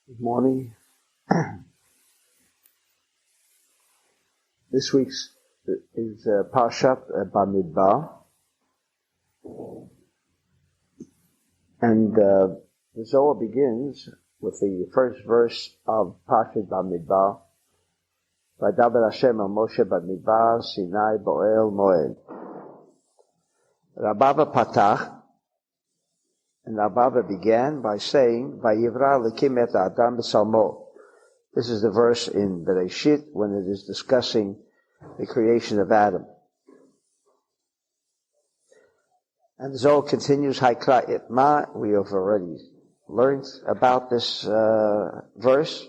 Good morning. This week's is Parshat Bamidbar, and the Zohar begins with the first verse of Parshat Bamidbar. Vadaber Hashem el Moshe Bamidbar Sinai Bo'el Moed. Rabava Patach, and Rabava began by saying, Vayivra Elokim et Adam b'Salmo. This is the verse in Bereshit when it is discussing the creation of Adam. And the Zohar continues, Haikra Itma. We have already learned about this verse.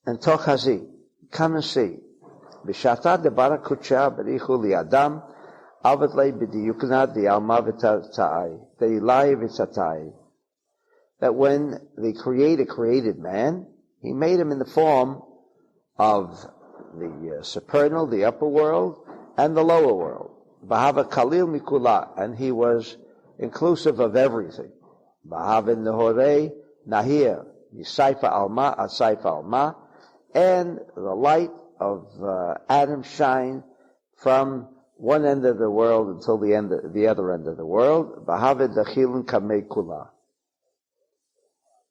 And Tochazi, come and see. B'shata debara kutsha b'richu li Adam, avet lei b'diyukna di'alma v'tatai, de'ilai v'tatai. That when the Creator created man, He made him in the form of the supernal, the upper world, and the lower world. Bahava kalil mikula, and He was inclusive of everything. Bahava nehorei nahir, yisaifa alma asaifa alma, and the light of Adam shine from one end of the world until the other end of the world. Bahava dachilin kamei kula.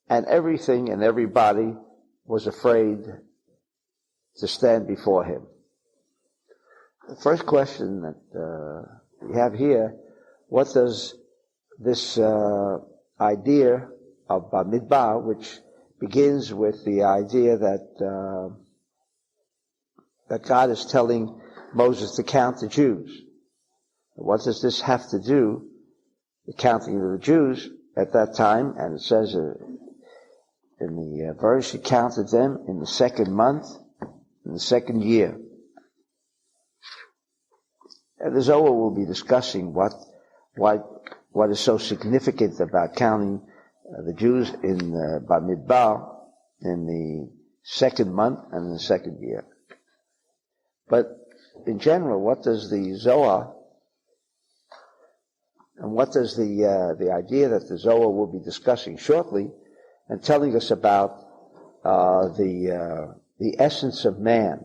And everything and everybody was afraid to stand before Him. The first question that we have here, what does this idea of Bamidbar, which begins with the idea that God is telling Moses to count the Jews. What does this have to do, the counting of the Jews at that time? And it says in the verse, He counted them in the second month, in the second year. And the Zohar will be discussing what is so significant about counting the Jews in Bamidbar in the second month and in the second year. But in general, what does the Zohar, and what does the idea that the Zohar will be discussing shortly, and telling us about the essence of man.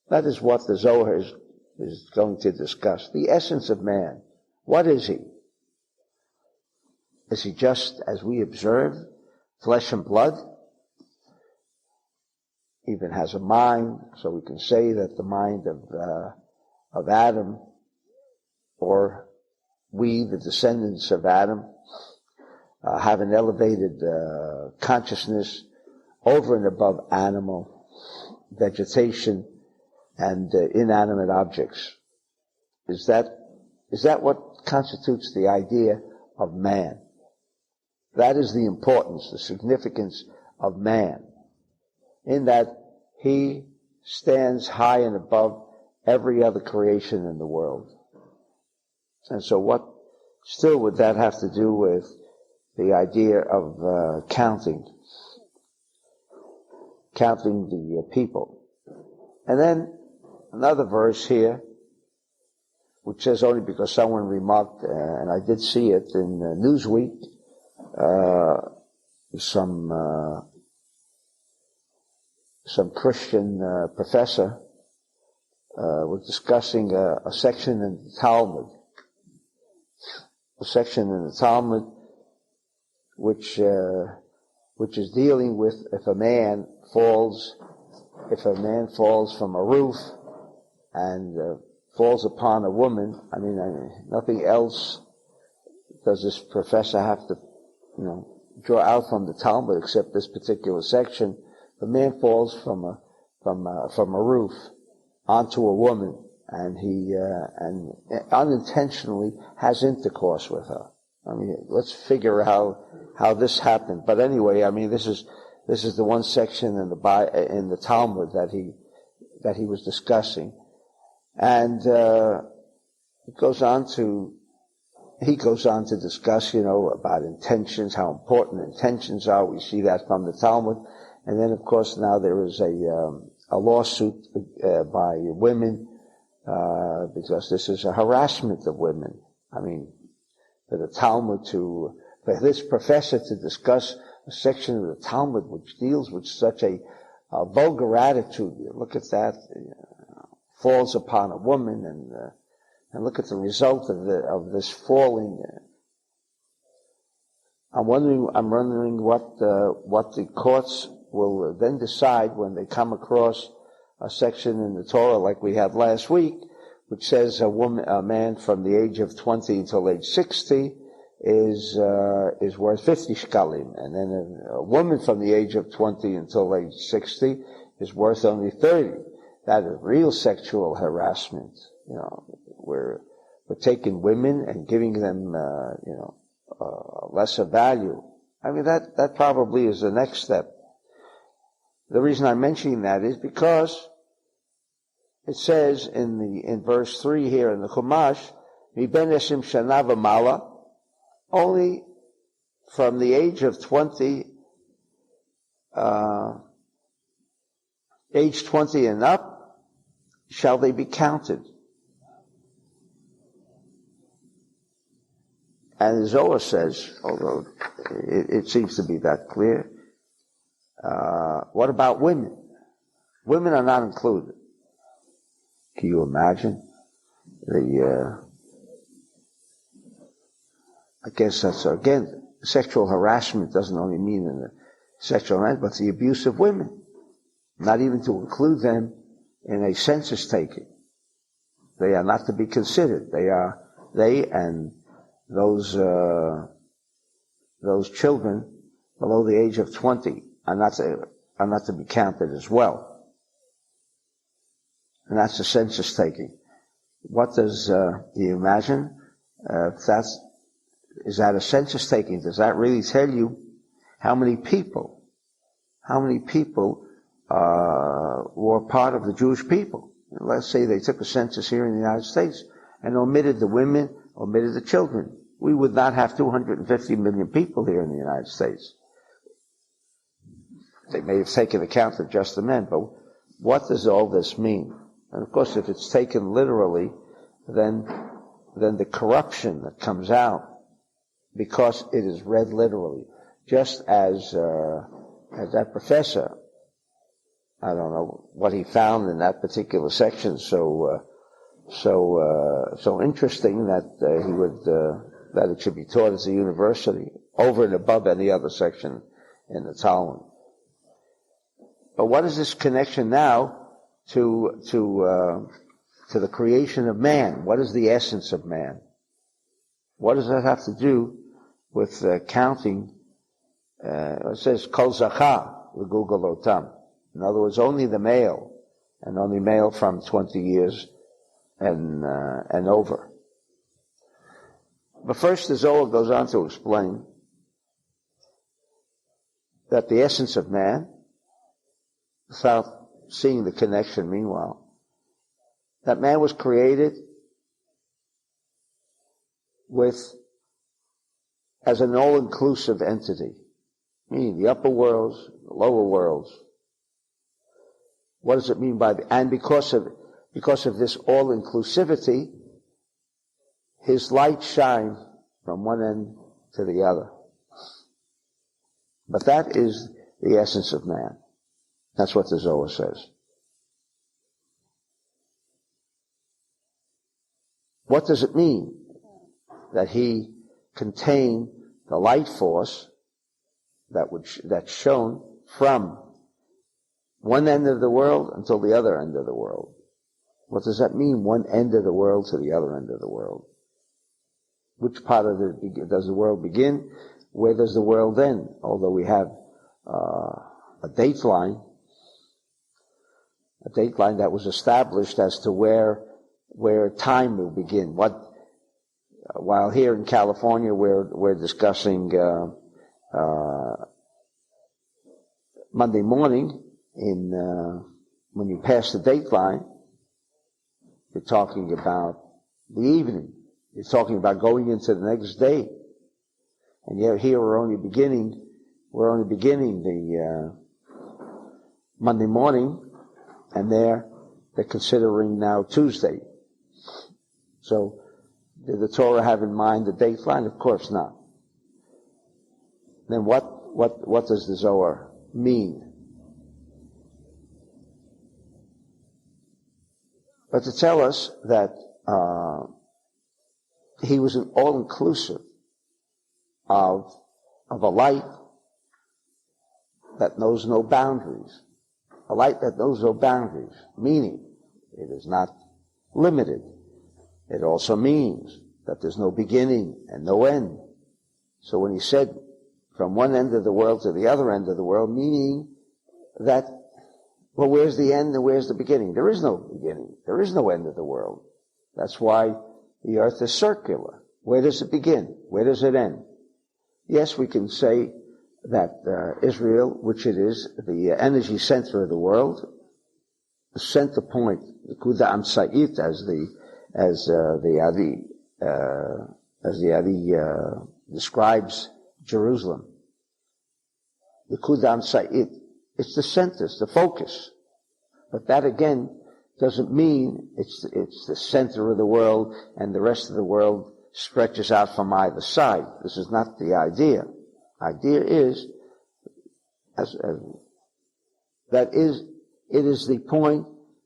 That is what the Zohar is going to discuss. The essence of man. What is he? Is he just, as we observe, flesh and blood? Even has a mind, so we can say that the mind of Adam, or we, the descendants of Adam, have an elevated consciousness over and above animal, vegetation, and inanimate objects. Is that what constitutes the idea of man? That is the importance, the significance of man, in that he stands high and above every other creation in the world. And so what still would that have to do with the idea of counting the people? And then another verse here, which says, only because someone remarked, and I did see it in Newsweek, some Christian professor was discussing a section in the Talmud, which is dealing with if a man falls from a roof and falls upon a woman. I mean, nothing else does this professor have to, draw out from the Talmud except this particular section. The man falls from a roof onto a woman, and he unintentionally has intercourse with her. I mean, let's figure out how this happened. But anyway, I mean, this is the one section in the Talmud that he was discussing, and he goes on to discuss, about intentions, how important intentions are. We see that from the Talmud, and then of course now there is a lawsuit by women because this is a harassment of women. I mean, for the Talmud to for this professor to discuss a section of the Talmud which deals with such a vulgar attitude. Look at that, falls upon a woman, and look at the result of this falling. I'm wondering what the courts will then decide when they come across a section in the Torah like we had last week, which says a man from the age of 20 until age 60 is worth 50 shkalim, and then a woman from the age of 20 until age 60 is worth only 30. That is real sexual harassment. We're taking women and giving them, lesser value. I mean, that probably is the next step. The reason I'm mentioning that is because it says in verse 3 here in the Chumash, Mi ben esim shana v'mala, only from the age of 20, age 20 and up, shall they be counted. And the Zohar says, although it seems to be that clear, what about women? Women are not included. Can you imagine? I guess that's, again, sexual harassment doesn't only mean in the sexual harassment, but the abuse of women. Not even to include them in a census taking. They are not to be considered. They and those children below the age of 20 are not to be counted as well. And that's the census taking. What does, you imagine, is that a census taking? Does that really tell you how many people were part of the Jewish people? Let's say they took a census here in the United States and omitted the women, omitted the children. We would not have 250 million people here in the United States. They may have taken account of just the men, but what does all this mean? And of course, if it's taken literally, then the corruption that comes out, because it is read literally, just as that professor, I don't know what he found in that particular section, so interesting that he would that it should be taught as a university over and above any other section in the Talmud. But what is this connection now to the creation of man? What is the essence of man? What does that have to do with counting? It says kol zachar v'gulgalotam. In other words, only the male, and only male from 20 years and over. But first, the Zohar goes on to explain that the essence of man, without seeing the connection meanwhile, that man was created as an all-inclusive entity, meaning the upper worlds, the lower worlds. What does it mean by that? And because of this all-inclusivity, his light shines from one end to the other. But that is the essence of man. That's what the Zohar says. What does it mean that he contained the light force that's shown from one end of the world until the other end of the world? What does that mean, one end of the world to the other end of the world? Which part of it does the world begin? Where does the world end? Although we have a dateline that was established as to where time will begin. While here in California we're discussing Monday morning when you pass the dateline, you're talking about the evening. You're talking about going into the next day. And yet here we're only beginning the Monday morning, and they're considering now Tuesday. So did the Torah have in mind the dateline? Of course not. then what does the Zohar mean? But to tell us that he was an all-inclusive of a light that knows no boundaries. A light that knows no boundaries, meaning it is not limited. It also means that there's no beginning and no end. So when he said from one end of the world to the other end of the world, meaning that, well, where's the end and where's the beginning? There is no beginning. There is no end of the world. That's why the earth is circular. Where does it begin? Where does it end? Yes, we can say that Israel, which it is, the energy center of the world, the center point, the Kuda Amsait, as the Ari describes Jerusalem. The Kuda Amsait, it's the center, it's the focus. But that again doesn't mean it's the center of the world and the rest of the world stretches out from either side. This is not the idea. Idea is, it is the point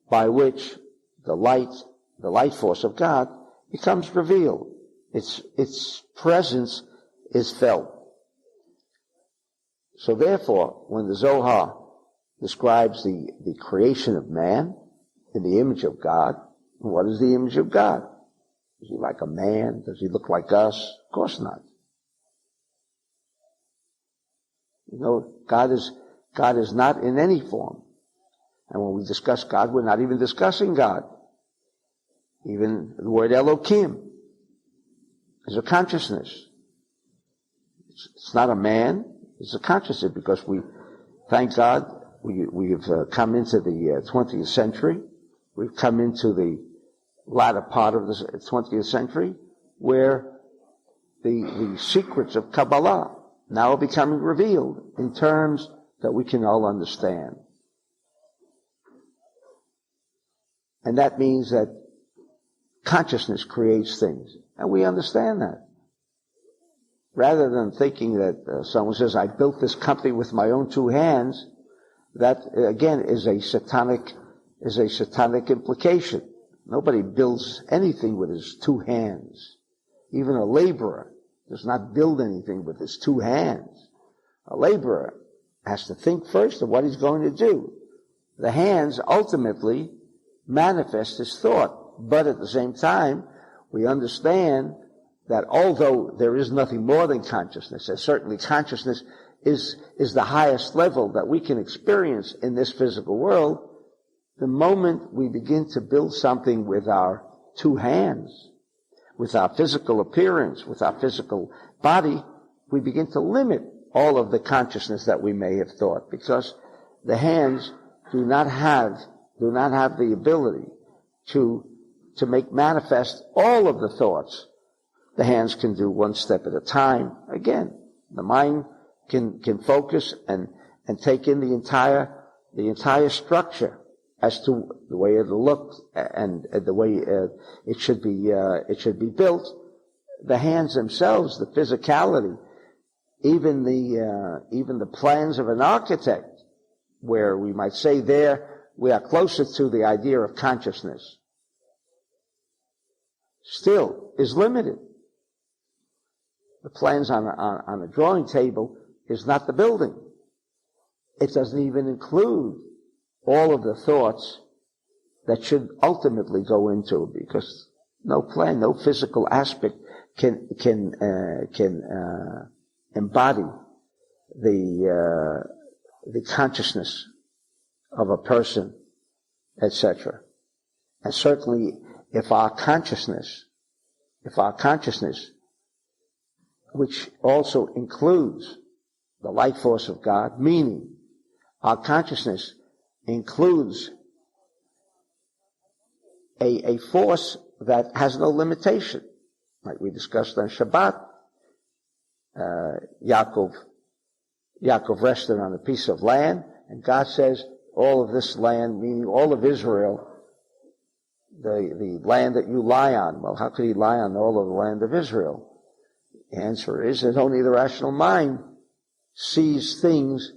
by which the light force of God becomes revealed. Its presence is felt. So therefore, when the Zohar describes the creation of man in the image of God, what is the image of God? Is he like a man? Does he look like us? Of course not. You know, God is not in any form. And when we discuss God, we're not even discussing God. Even the word Elohim is a consciousness. It's not a man, it's a consciousness, because we, thank God, we've come into the 20th century. We've come into the latter part of the 20th century where the secrets of Kabbalah now are becoming revealed in terms that we can all understand. And that means that consciousness creates things. And we understand that. Rather than thinking that someone says, I built this company with my own two hands, that again is a satanic implication. Nobody builds anything with his two hands. Even a laborer does not build anything with his two hands. A laborer has to think first of what he's going to do. The hands ultimately manifest his thought, but at the same time, we understand that although there is nothing more than consciousness, and certainly consciousness is the highest level that we can experience in this physical world, the moment we begin to build something with our two hands, with our physical appearance, with our physical body, we begin to limit all of the consciousness that we may have thought, because the hands do not have the ability to make manifest all of the thoughts. The hands can do one step at a time. Again, the mind can focus and take in the entire structure as to the way it'll look and the way it should be built. The hands themselves, the physicality, even the plans of an architect, where we might say there we are closer to the idea of consciousness, still is limited. The plans on a drawing table is not the building. It doesn't even include all of the thoughts that should ultimately go into it, because no plan, no physical aspect can embody the consciousness of a person, etc. And certainly, if our consciousness, which also includes the light force of God, meaning our consciousness includes a force that has no limitation. Like we discussed on Shabbat, Yaakov rested on a piece of land, and God says, all of this land, meaning all of Israel, the land that you lie on. Well, how could he lie on all of the land of Israel? The answer is, there's only the rational mind sees things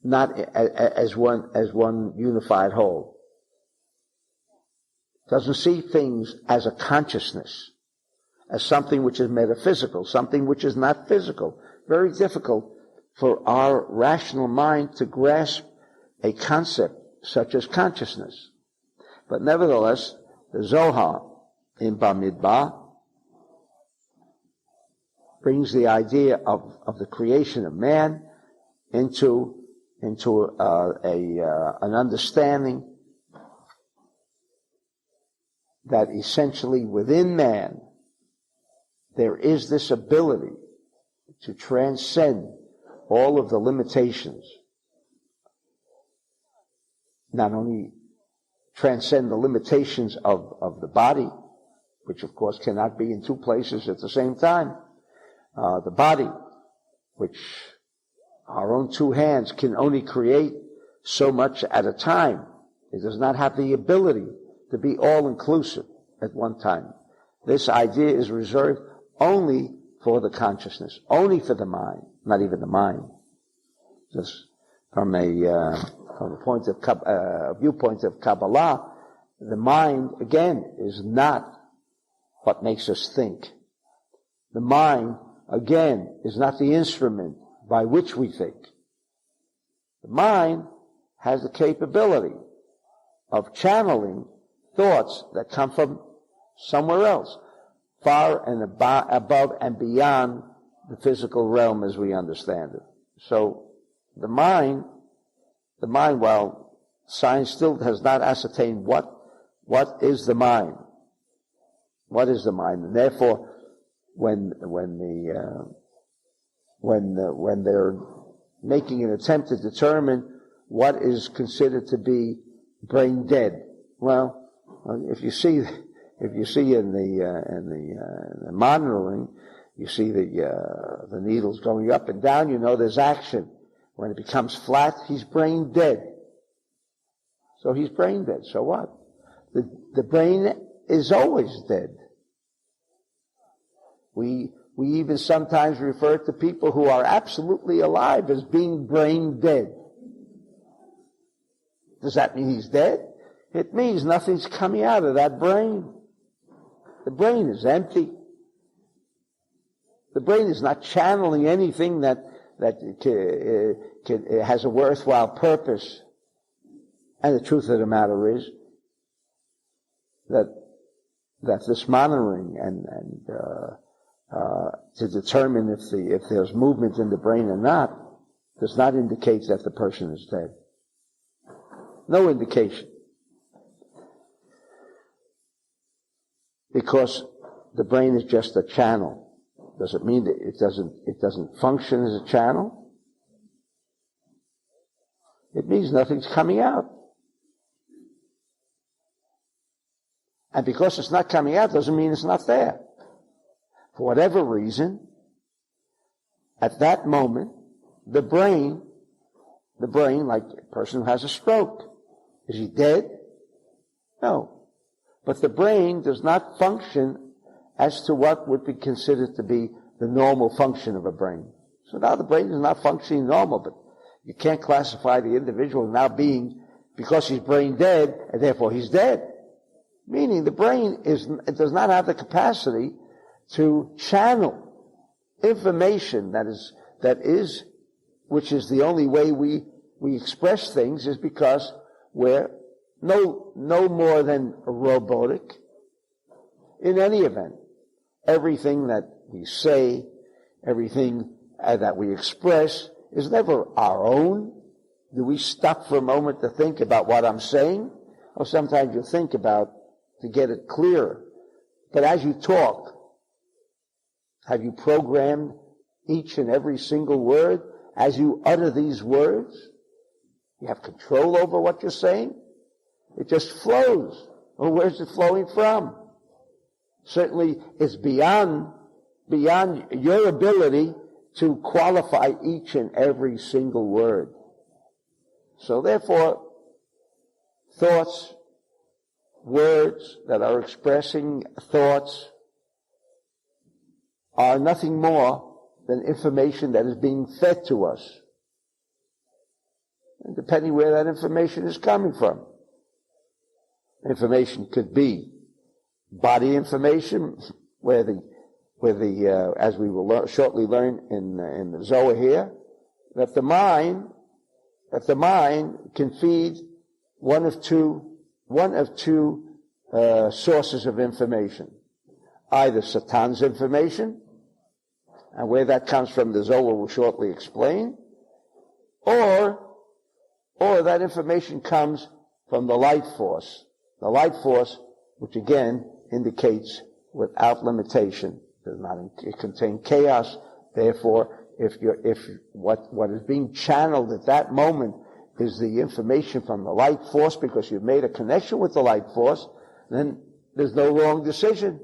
not as one unified whole. Doesn't see things as a consciousness, as something which is metaphysical, something which is not physical. Very difficult for our rational mind to grasp a concept such as consciousness. But nevertheless, the Zohar in Bamidbar brings the idea of the creation of man into an understanding that essentially within man there is this ability to transcend all of the limitations. Not only transcend the limitations of the body, which of course cannot be in two places at the same time. The body, which our own two hands can only create so much at a time. It does not have the ability to be all-inclusive at one time. This idea is reserved only for the consciousness, only for the mind, not even the mind. Just from a viewpoint of Kabbalah, the mind, again, is not what makes us think. The mind, again, is not the instrument by which we think. The mind has the capability of channeling thoughts that come from somewhere else, far and above and beyond the physical realm as we understand it. So the mind, while science still has not ascertained what is the mind, what is the mind, and therefore when they're making an attempt to determine what is considered to be brain dead, well, if you see in the monitoring, you see the needles going up and down, you know there's action. When it becomes flat, he's brain dead. So he's brain dead. So what? The brain is always dead. We even sometimes refer to people who are absolutely alive as being brain dead. Does that mean he's dead? It means nothing's coming out of that brain. The brain is empty. The brain is not channeling anything that has a worthwhile purpose. And the truth of the matter is that this monitoring and to determine if there's movement in the brain or not does not indicate that the person is dead. No indication. Because the brain is just a channel. Does it mean that it doesn't function as a channel? It means nothing's coming out. And because it's not coming out doesn't mean it's not there. For whatever reason, at that moment, the brain, like a person who has a stroke, is he dead? No. But the brain does not function as to what would be considered to be the normal function of a brain. So now the brain is not functioning normal, but you can't classify the individual now being, because he's brain dead, and therefore he's dead. Meaning the brain does not have the capacity to channel information which is the only way we express things, is because we're no more than robotic. In any event, everything that we say, everything that we express is never our own. Do we stop for a moment to think about what I'm saying? Or sometimes you think about to get it clearer. But as you talk, have you programmed each and every single word as you utter these words? You have control over what you're saying? It just flows. Well, where's it flowing from? Certainly it's beyond your ability to qualify each and every single word. So therefore, thoughts, words that are expressing thoughts are nothing more than information that is being fed to us. And depending where that information is coming from. Information could be body information, where the as we will shortly learn in the Zohar here, that the mind can feed one of two sources of information. Either Satan's information, and where that comes from the Zohar will shortly explain, or that information comes from the light force. The light force, which again indicates without limitation, does not contain chaos. Therefore, if what is being channeled at that moment is the information from the light force, because you've made a connection with the light force, then there's no wrong decision.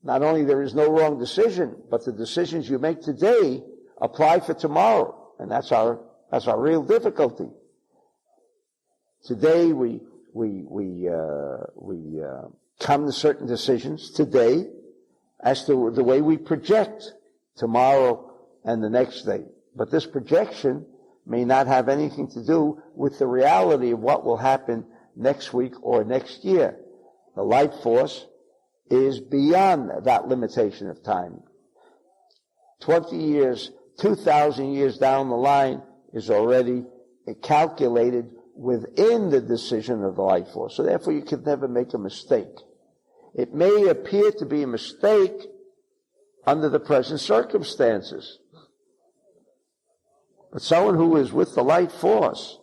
Not only there is no wrong decision, but the decisions you make today apply for tomorrow, and that's our real difficulty. Today we come to certain decisions today as to the way we project tomorrow and the next day. But this projection may not have anything to do with the reality of what will happen next week or next year. The light force is beyond that limitation of time. 20 years, 2,000 years down the line is already calculated within the decision of the light force. So therefore you can never make a mistake. It may appear to be a mistake under the present circumstances. But someone who is with the light force,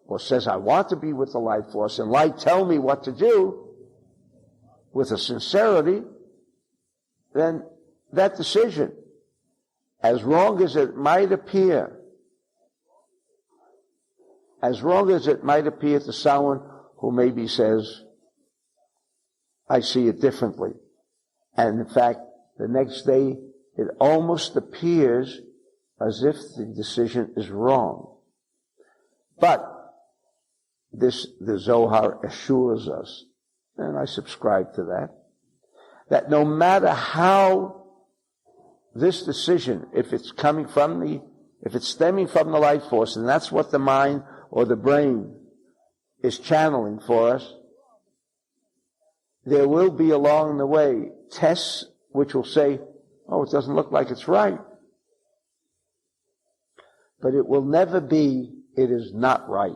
or says, I want to be with the light force, and light tell me what to do, with a sincerity, then that decision, as wrong as it might appear to someone who maybe says, I see it differently. And in fact, the next day, it almost appears as if the decision is wrong. But the Zohar assures us, and I subscribe to that no matter how this decision, if it's stemming from the light force, and that's what the mind or the brain is channeling for us, there will be along the way tests which will say, oh, it doesn't look like it's right. But it will never be, it is not right.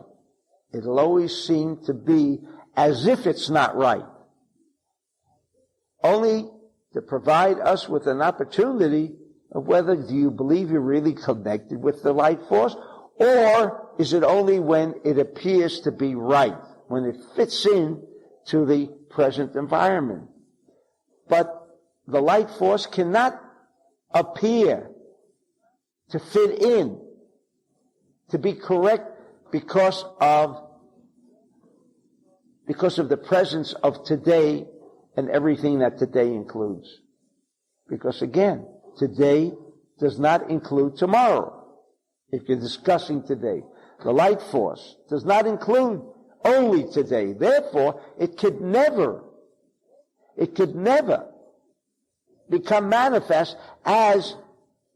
It'll always seem to be as if it's not right. Only to provide us with an opportunity of whether do you believe you're really connected with the light force, or is it only when it appears to be right, when it fits in to the present environment. But the light force cannot appear to fit in, to be correct because of the presence of today and everything that today includes. Because again, today does not include tomorrow. If you're discussing today, the light force does not include only today. Therefore, it could never become manifest as,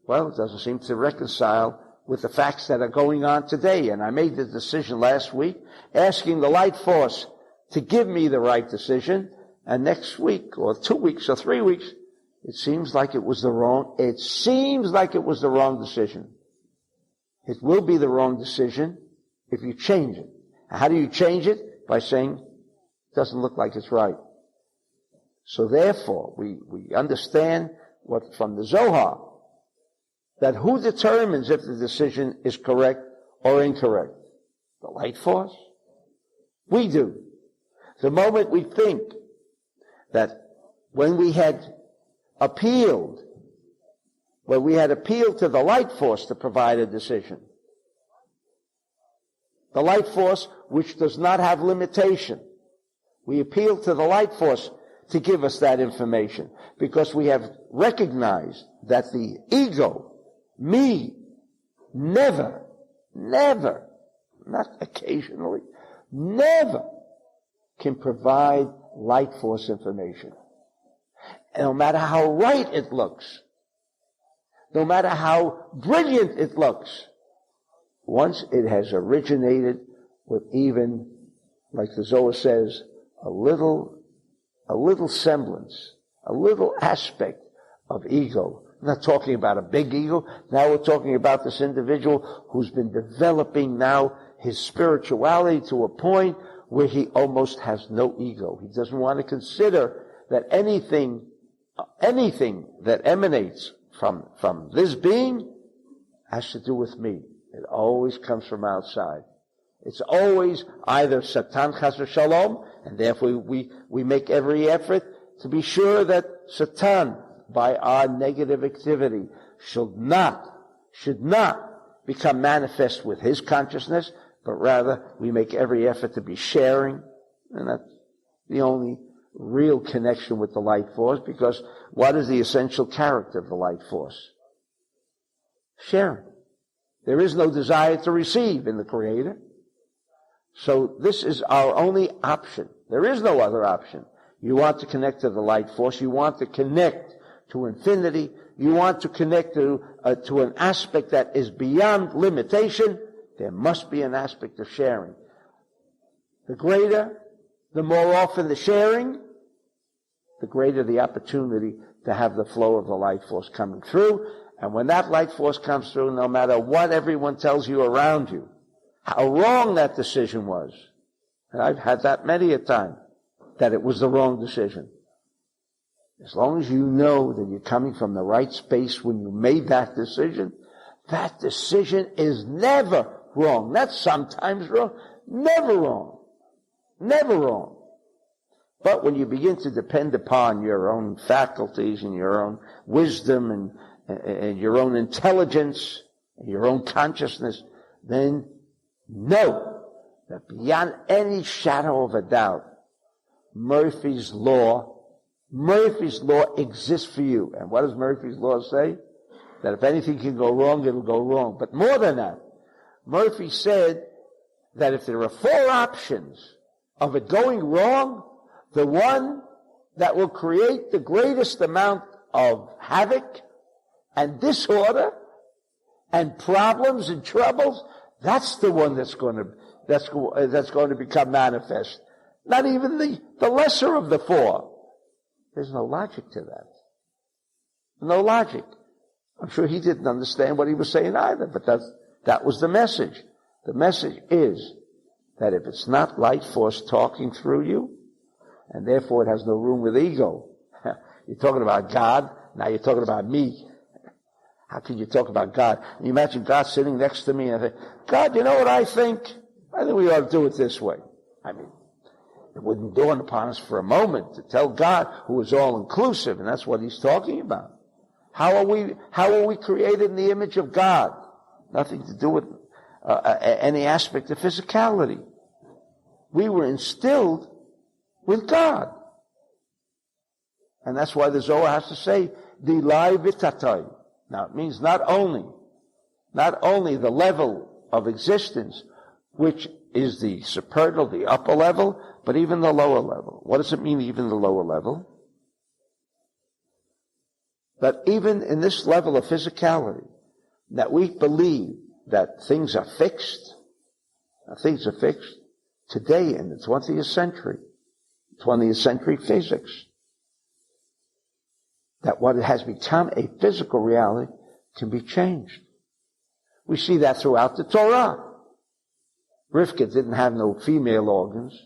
well, it doesn't seem to reconcile with the facts that are going on today. And I made the decision last week, asking the light force to give me the right decision, and next week, or 2 weeks, or 3 weeks, it seems like it was the wrong decision. It will be the wrong decision if you change it. How do you change it? By saying, it doesn't look like it's right. So therefore, we understand what from the Zohar, that who determines if the decision is correct or incorrect? The light force? We do. The moment we think that when we had appealed to the light force to provide a decision, the light force which does not have limitation, we appeal to the light force to give us that information, because we have recognized that the ego, me, never, not occasionally, never can provide light force information. And no matter how right it looks, no matter how brilliant it looks, once it has originated with even, like the Zohar says, a little semblance, a little aspect of ego. I'm not talking about a big ego. Now we're talking about this individual who's been developing now his spirituality to a point where he almost has no ego. He doesn't want to consider that anything that emanates from this being has to do with me. It always comes from outside. It's always either Satan chas v'shalom, and therefore we make every effort to be sure that Satan, by our negative activity, should not become manifest with his consciousness, but rather we make every effort to be sharing, and that's the only real connection with the light force, because what is the essential character of the light force? Sharing. There is no desire to receive in the Creator. So this is our only option. There is no other option. You want to connect to the light force. You want to connect to infinity. You want to connect to an aspect that is beyond limitation. There must be an aspect of sharing. The greater, the more often the sharing, the greater the opportunity to have the flow of the light force coming through. And when that light force comes through, no matter what everyone tells you around you, how wrong that decision was, and I've had that many a time, that it was the wrong decision. As long as you know that you're coming from the right space when you made that decision is never wrong. That's sometimes wrong. Never wrong. Never wrong. But when you begin to depend upon your own faculties and your own wisdom and your own intelligence and your own consciousness, then know that beyond any shadow of a doubt, Murphy's law exists for you. And what does Murphy's law say? That if anything can go wrong, it'll go wrong. But more than that, Murphy said that if there are 4 options of it going wrong, the one that will create the greatest amount of havoc and disorder and problems and troubles, that's the one that's going to become manifest. Not even the lesser of the 4. There's no logic to that. No logic. I'm sure he didn't understand what he was saying either, but that was the message. The message is that if it's not light force talking through you, and therefore it has no room with ego. You're talking about God, now you're talking about me. How can you talk about God? You imagine God sitting next to me and I say, God, you know what I think? I think we ought to do it this way. I mean, it wouldn't dawn upon us for a moment to tell God, who is all-inclusive, and that's what he's talking about. How are we created in the image of God? Nothing to do with any aspect of physicality. We were instilled with God. And that's why the Zohar has to say, Dilai v'tatai. Now it means not only the level of existence, which is the supernal, the upper level, but even the lower level. What does it mean, even the lower level? That even in this level of physicality, that we believe that things are fixed. Things are fixed today in the 20th century physics. That what has become a physical reality can be changed. We see that throughout the Torah. Rivka didn't have no female organs.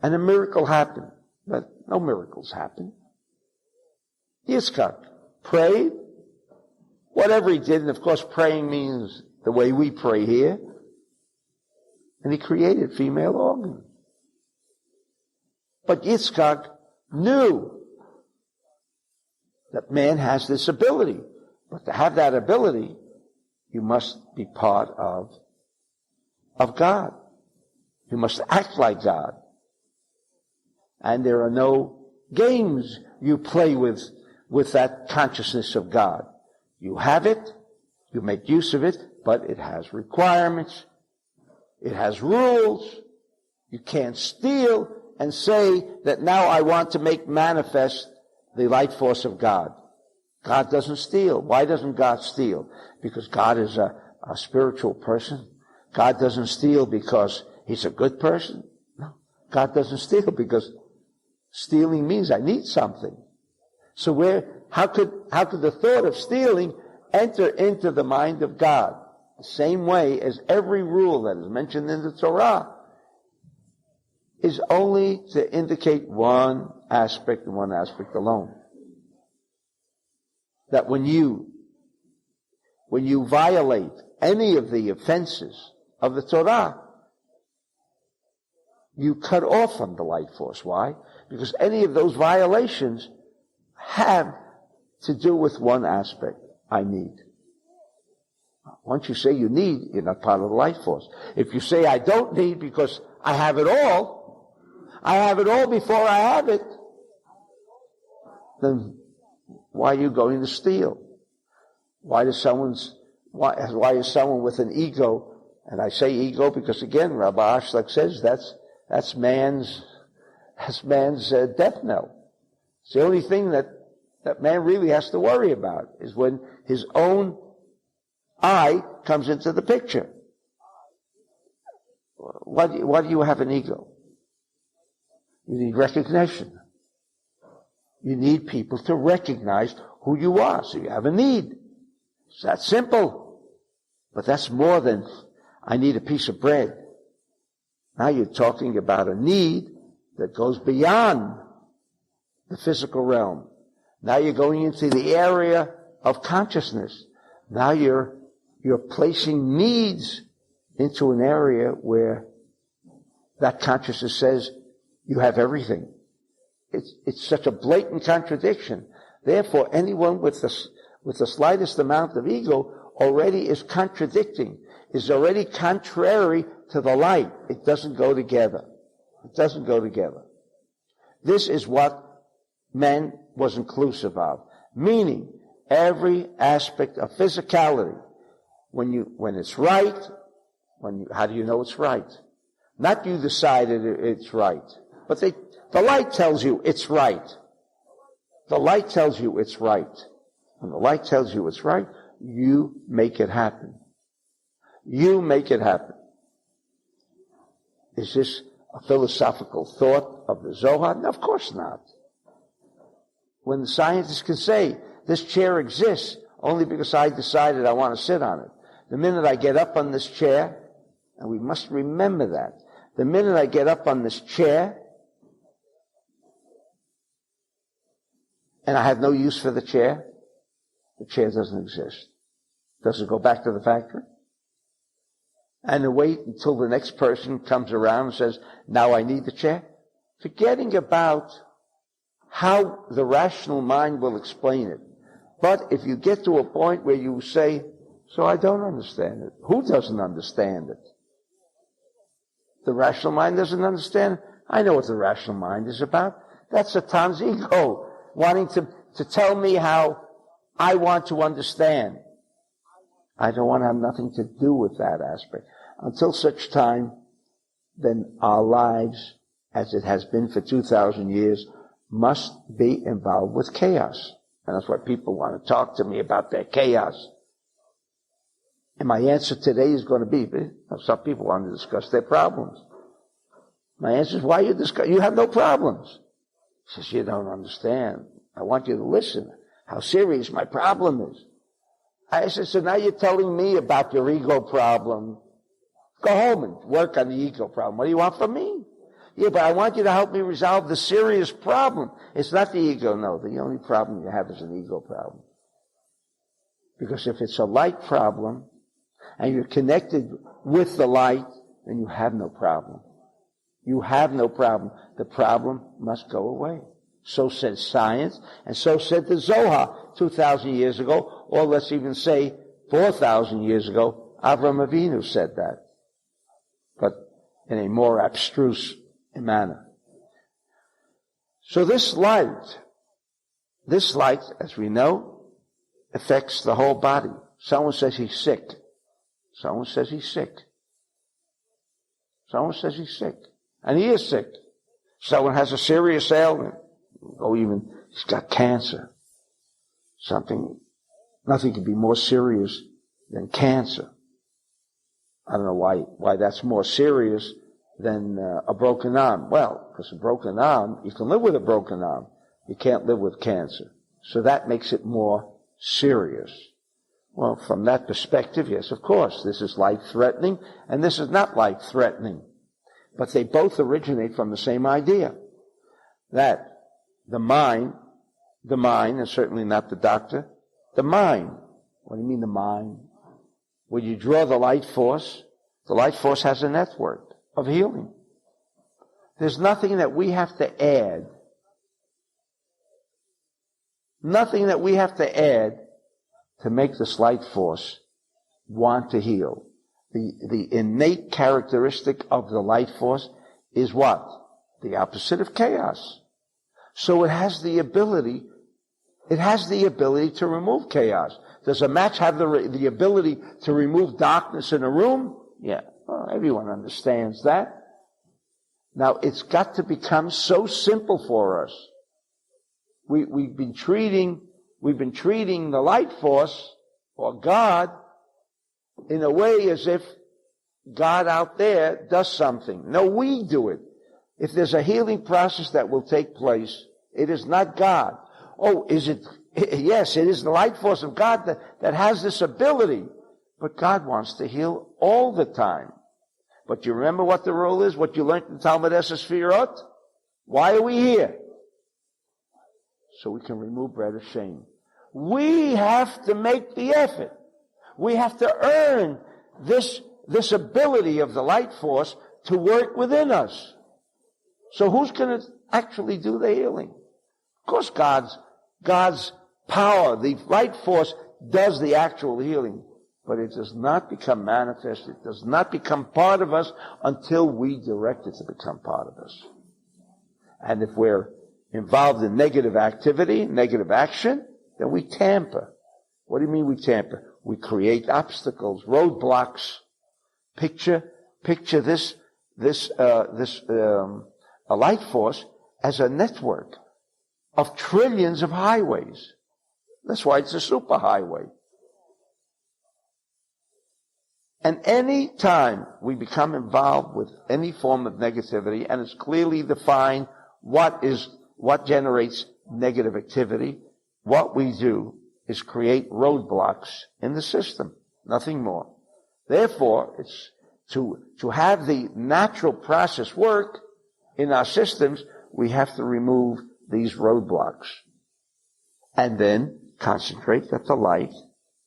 And a miracle happened. But no miracles happened. Yitzchak prayed. Whatever he did, and of course praying means the way we pray here. And he created female organs. But Yitzchak knew that man has this ability. But to have that ability, you must be part of God. You must act like God. And there are no games you play with that consciousness of God. You have it, you make use of it, but it has requirements, it has rules. You can't steal and say that now I want to make manifest the light force of God. God doesn't steal. Why doesn't God steal? Because God is a spiritual person. God doesn't steal because he's a good person. No. God doesn't steal because stealing means I need something. So how could the thought of stealing enter into the mind of God? The same way as every rule that is mentioned in the Torah is only to indicate one aspect and one aspect alone. That when you violate any of the offenses of the Torah, you cut off from the life force. Why? Because any of those violations have to do with one aspect. I need. Once you say you need, you're not part of the life force. If you say I don't need because I have it all before I have it, then why are you going to steal? Why is someone with an ego? And I say ego because again, Rabbi Ashlag says that's man's death knell. It's the only thing that man really has to worry about is when his own I comes into the picture. Why do you have an ego? You need recognition. You need people to recognize who you are. So you have a need. It's that simple. But that's more than I need a piece of bread. Now you're talking about a need that goes beyond the physical realm. Now you're going into the area of consciousness. Now you're placing needs into an area where that consciousness says you have everything. It's such a blatant contradiction. Therefore, anyone with the slightest amount of ego already is contradicting, is already contrary to the light. It doesn't go together. It doesn't go together. This is what man was inclusive of. Meaning, every aspect of physicality. When it's right, how do you know it's right? Not you decided it's right, but the light tells you it's right. The light tells you it's right. When the light tells you it's right, you make it happen. You make it happen. Is this a philosophical thought of the Zohar? No, of course not. When the scientists can say, this chair exists only because I decided I want to sit on it. The minute I get up on this chair, and we must remember that, the minute I get up on this chair, and I have no use for the chair doesn't exist. Does it go back to the factory? And to wait until the next person comes around and says, now I need the chair? Forgetting about how the rational mind will explain it. But if you get to a point where you say, so I don't understand it. Who doesn't understand it? The rational mind doesn't understand it. I know what the rational mind is about. That's Satan's ego, wanting to tell me how I want to understand. I don't want to have nothing to do with that aspect. Until such time, then our lives, as it has been for 2,000 years, must be involved with chaos. And that's why people want to talk to me about their chaos. And my answer today is going to be, some people want to discuss their problems. My answer is, why you discuss? You have no problems. He says, you don't understand. I want you to listen. How serious my problem is. I said, so now you're telling me about your ego problem. Go home and work on the ego problem. What do you want from me? Yeah, but I want you to help me resolve the serious problem. It's not the ego, no. The only problem you have is an ego problem. Because if it's a light problem, and you're connected with the light, then you have no problem. You have no problem. The problem must go away. So said science, and so said the Zohar 2,000 years ago, or let's even say 4,000 years ago. Avram Avinu said that, but in a more abstruse manner. So this light, as we know, affects the whole body. Someone says he's sick. Someone says he's sick. Someone says he's sick. And he is sick. Someone has a serious ailment. Or even he's got cancer. Nothing could be more serious than cancer. I don't know why that's more serious than a broken arm. Well, because a broken arm, you can live with a broken arm. You can't live with cancer. So that makes it more serious. Well, from that perspective, yes, of course, this is life-threatening, and this is not life-threatening. But they both originate from the same idea. That the mind, and certainly not the doctor, the mind. What do you mean the mind? When you draw the light force has a network of healing. There's nothing that we have to add. Nothing that we have to add to make this light force want to heal. The innate characteristic of the light force is what? The opposite of chaos. So it has the ability to remove chaos. Does a match have the ability to remove darkness in a room? Yeah, well, everyone understands that. Now, it's got to become so simple for us. We've been treating the light force, or God, in a way as if God out there does something. No, we do it. If there's a healing process that will take place, it is not God. Oh, is it? Yes, it is the light force of God that has this ability. But God wants to heal all the time. But you remember what the rule is? What you learned in Talmud Esesfirot? Why are we here? So we can remove bread of shame. We have to make the effort. We have to earn this ability of the light force to work within us. So who's going to actually do the healing? Of course, God's power, the light force, does the actual healing. But it does not become manifest. It does not become part of us until we direct it to become part of us. And if we're involved in negative activity, negative action, then we tamper. What do you mean we tamper? We create obstacles, roadblocks. Picture this a light force as a network of trillions of highways. That's why it's a superhighway. And any time we become involved with any form of negativity, and it's clearly defined what generates negative activity, what we do is create roadblocks in the system, nothing more. Therefore, it's to have the natural process work in our systems, we have to remove these roadblocks. And then concentrate that the light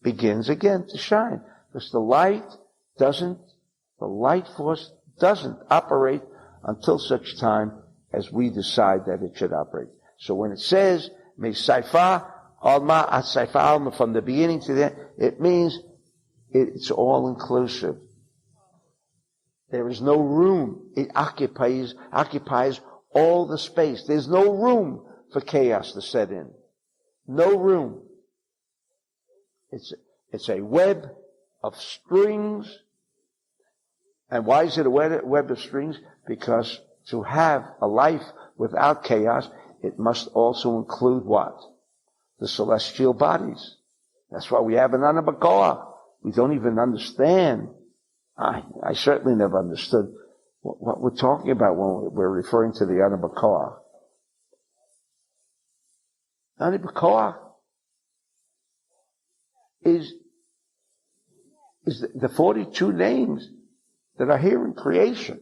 begins again to shine. Because the light force doesn't operate until such time as we decide that it should operate. So when it says, Me'saifa alma at saifa alma, from the beginning to the end, it means it's all inclusive. There is no room. It occupies all the space. There's no room for chaos to set in. No room. It's a web of strings. And why is it a web of strings? Because to have a life without chaos, it must also include what? The celestial bodies. That's why we have an Anabakoa. We don't even understand. I certainly never understood what we're talking about when we're referring to the Anabakoa. Anabakoa is the 42 names that are here in creation.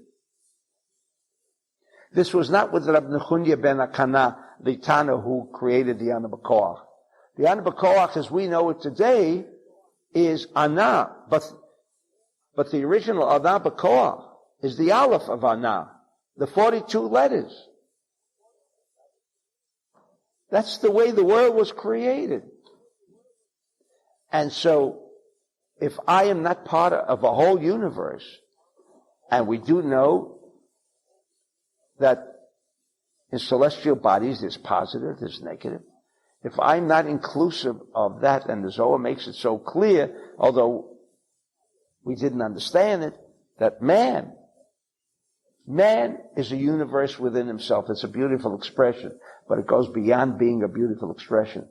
This was not with Rab Nechunya ben Akana, the Tana, who created the Anabakoa. The Anabakoa, as we know it today, is Ana, but the original Anabakoa is the Aleph of Ana, the 42 letters. That's the way the world was created. And so, if I am not part of a whole universe, and we do know that in celestial bodies there's positive, there's negative, if I'm not inclusive of that, and the Zohar makes it so clear, although we didn't understand it, that man is a universe within himself. It's a beautiful expression, but it goes beyond being a beautiful expression.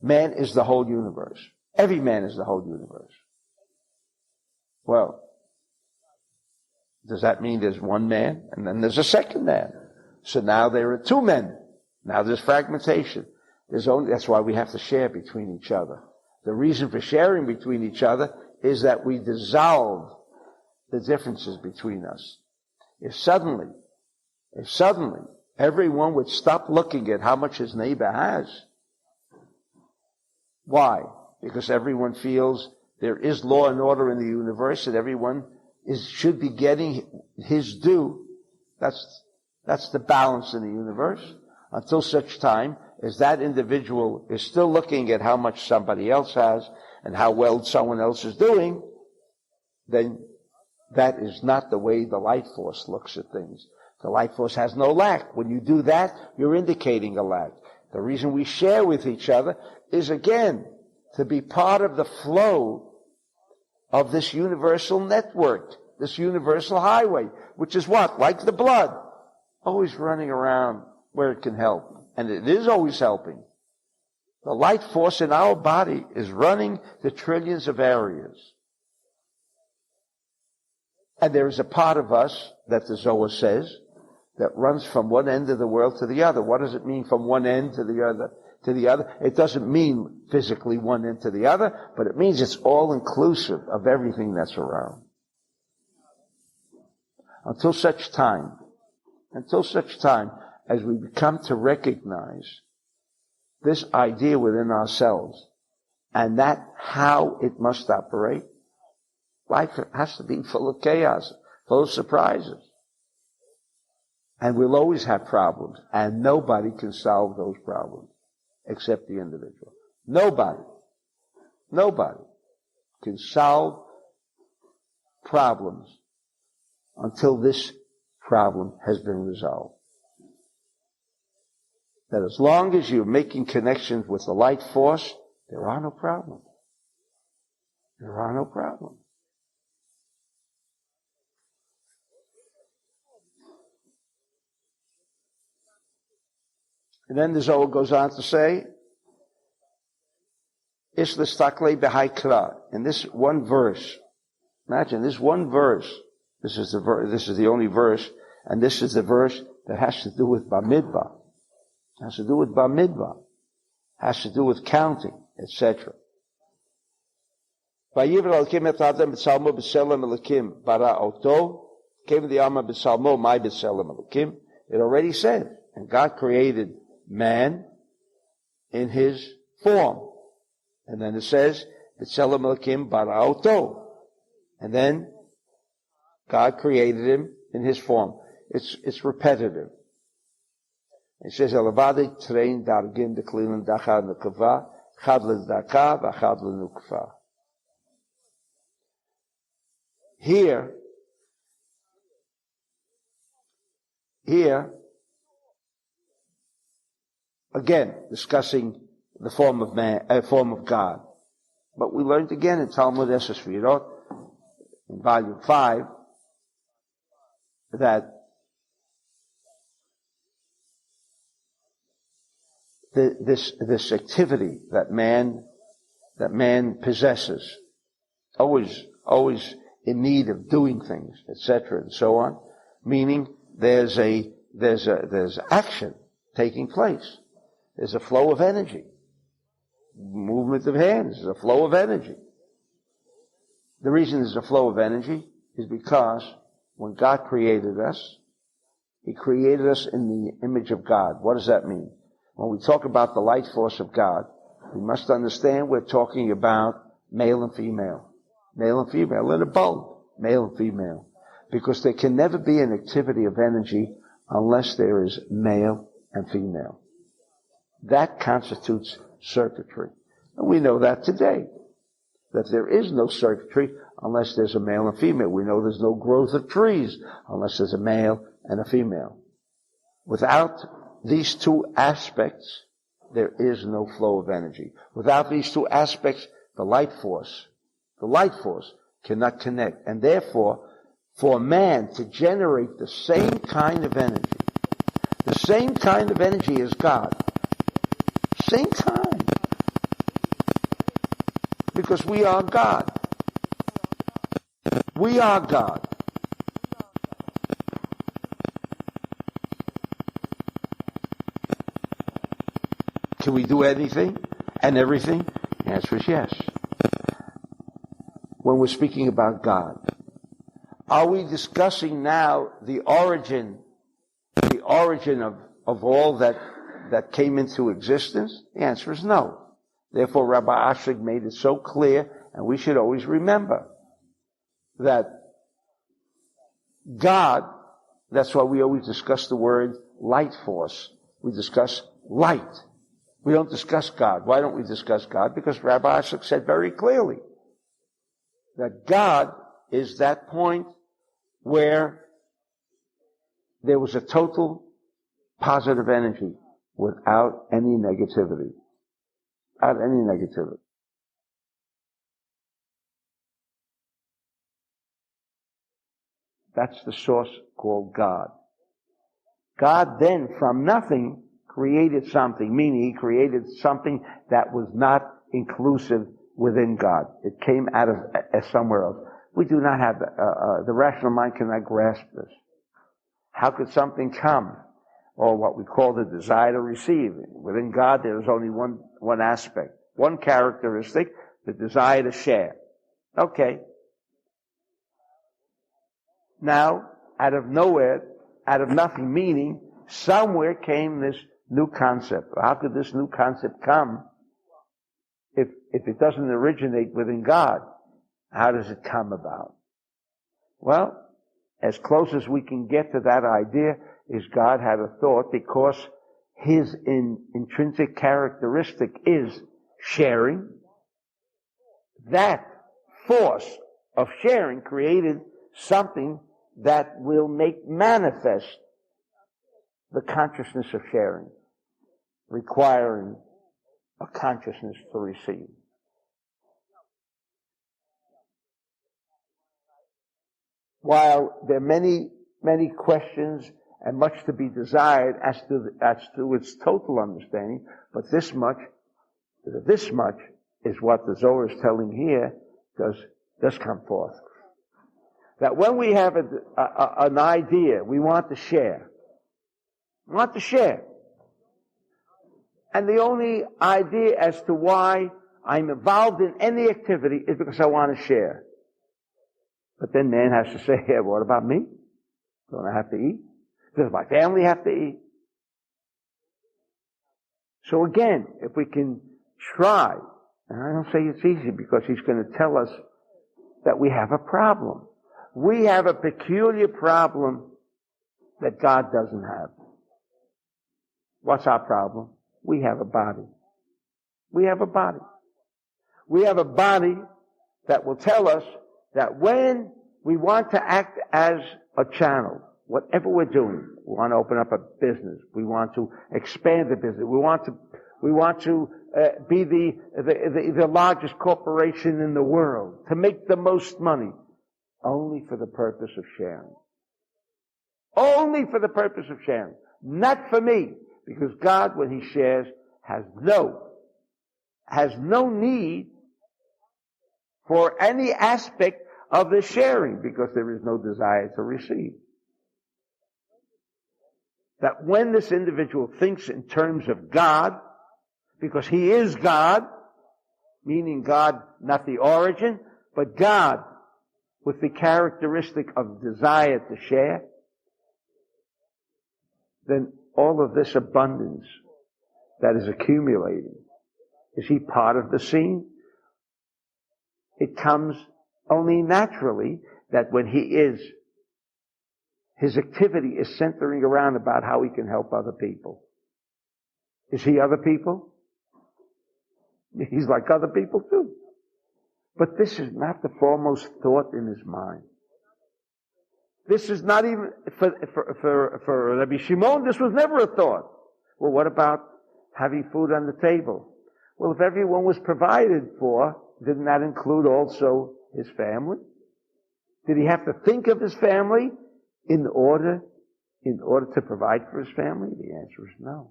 man is the whole universe. Every man is the whole universe. Well, does that mean there's one man and then there's a second man? So now there are two men. Now there's fragmentation. That's why we have to share between each other. The reason for sharing between each other is that we dissolve the differences between us. If suddenly everyone would stop looking at how much his neighbor has. Why? Because everyone feels there is law and order in the universe and everyone should be getting his due. That's the balance in the universe. Until such time as that individual is still looking at how much somebody else has and how well someone else is doing, then that is not the way the life force looks at things. The life force has no lack. When you do that, you're indicating a lack. The reason we share with each other is, again, to be part of the flow of this universal network, this universal highway, which is what? Like the blood, always running around where it can help. And it is always helping. The life force in our body is running the trillions of areas. And there is a part of us that the Zohar says that runs from one end of the world to the other. What does it mean from one end to the other? It doesn't mean physically one end to the other, but it means it's all inclusive of everything that's around. Until such time as we come to recognize this idea within ourselves and that how it must operate, life has to be full of chaos, full of surprises. And we'll always have problems, and nobody can solve those problems except the individual. Nobody can solve problems until this problem has been resolved. That as long as you're making connections with the light force, there are no problems. There are no problems. And then the Zohar goes on to say, Ish l'stakle b'haikra. In this one verse, imagine this one verse. This is the only verse, and this is the verse that has to do with Bamidbar. Has to do with Bamidbar. Has to do with counting, etc. Vayivra al-kim et adam b'tzalmo b'selem el-kim bara oto came the Amma b'tzalmo my b'selem el-kim. It already said, and God created man in his form. And then it says, b'selem el-kim bara oto. And then God created him in his form. It's repetitive. It says, Elavadi train dargin de klilin dacha nukava, chad l'daka, v'chad l'nukva. Here, again, discussing the form of man, form of God. But we learned again in Talmud Esesvirot, in volume 5, that this activity that man possesses, always in need of doing things, etc., and so on, meaning there's action taking place. There's a flow of energy. Movement of hands is a flow of energy. The reason there's a flow of energy is because when God created us, He created us in the image of God. What does that mean? When we talk about the light force of God, we must understand we're talking about male and female. Male and female in a bulb. Male and female. Because there can never be an activity of energy unless there is male and female. That constitutes circuitry. And we know that today. That there is no circuitry unless there's a male and female. We know there's no growth of trees unless there's a male and a female. Without these two aspects, there is no flow of energy. Without these two aspects, the light force cannot connect. And therefore, for man to generate the same kind of energy as God, same kind, Because we are God. We are God. Can we do anything and everything? The answer is yes. When we're speaking about God, are we discussing now the origin of all that came into existence? The answer is no. Therefore, Rabbi Ashrig made it so clear, and we should always remember that God, that's why we always discuss the word light force. We discuss light. We don't discuss God. Why don't we discuss God? Because Rabbi Ashrig said very clearly that God is that point where there was a total positive energy without any negativity. Without any negativity. That's the source called God. God then, from nothing, created something, meaning He created something that was not inclusive within God. It came out of somewhere else. We do not have, the rational mind cannot grasp this. How could something come? Or what we call the desire to receive. Within God, there is only one aspect, one characteristic, the desire to share. Okay. Now, out of nowhere, out of nothing, meaning somewhere came this new concept. How could this new concept come if it doesn't originate within God? How does it come about? Well, as close as we can get to that idea is God had a thought, because His intrinsic characteristic is sharing. That force of sharing created something that will make manifest the consciousness of sharing, requiring a consciousness to receive. While there are many, many questions and much to be desired as to its total understanding, but this much is what the Zohar is telling here does come forth. That when we have an idea, we want to share. We want to share. And the only idea as to why I'm involved in any activity is because I want to share. But then man has to say, yeah, what about me? Don't I have to eat? Does my family have to eat? So again, if we can try, and I don't say it's easy because he's going to tell us that we have a problem. We have a peculiar problem that God doesn't have. What's our problem? We have a body. We have a body. We have a body that will tell us that when we want to act as a channel, whatever we're doing, we want to open up a business, we want to expand the business, we want to be the largest corporation in the world, to make the most money, only for the purpose of sharing. Only for the purpose of sharing. Not for me. Because God, when He shares, has no need for any aspect of the sharing, because there is no desire to receive. That when this individual thinks in terms of God, because he is God, meaning God, not the origin, but God with the characteristic of desire to share, then all of this abundance that is accumulating, is he part of the scene? It comes only naturally that when he is, his activity is centering around about how he can help other people. Is he other people? He's like other people too. But this is not the foremost thought in his mind. This is not even, for Rabbi Shimon, this was never a thought. Well, what about having food on the table? Well, if everyone was provided for, didn't that include also his family? Did he have to think of his family in order to provide for his family? The answer is no.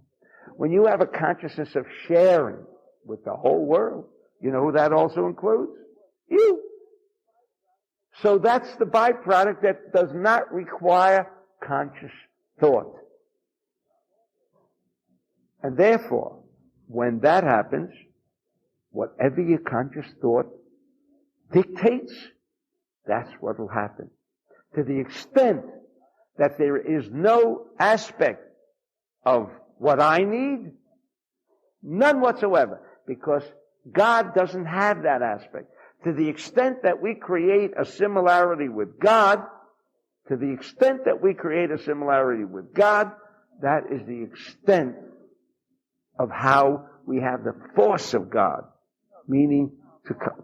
When you have a consciousness of sharing with the whole world, You know who that also includes? You. So that's the byproduct that does not require conscious thought. And therefore, when that happens, whatever your conscious thought dictates, that's what will happen. To the extent that there is no aspect of what I need, none whatsoever, because God doesn't have that aspect. To the extent that we create a similarity with God, that is the extent of how we have the force of God, meaning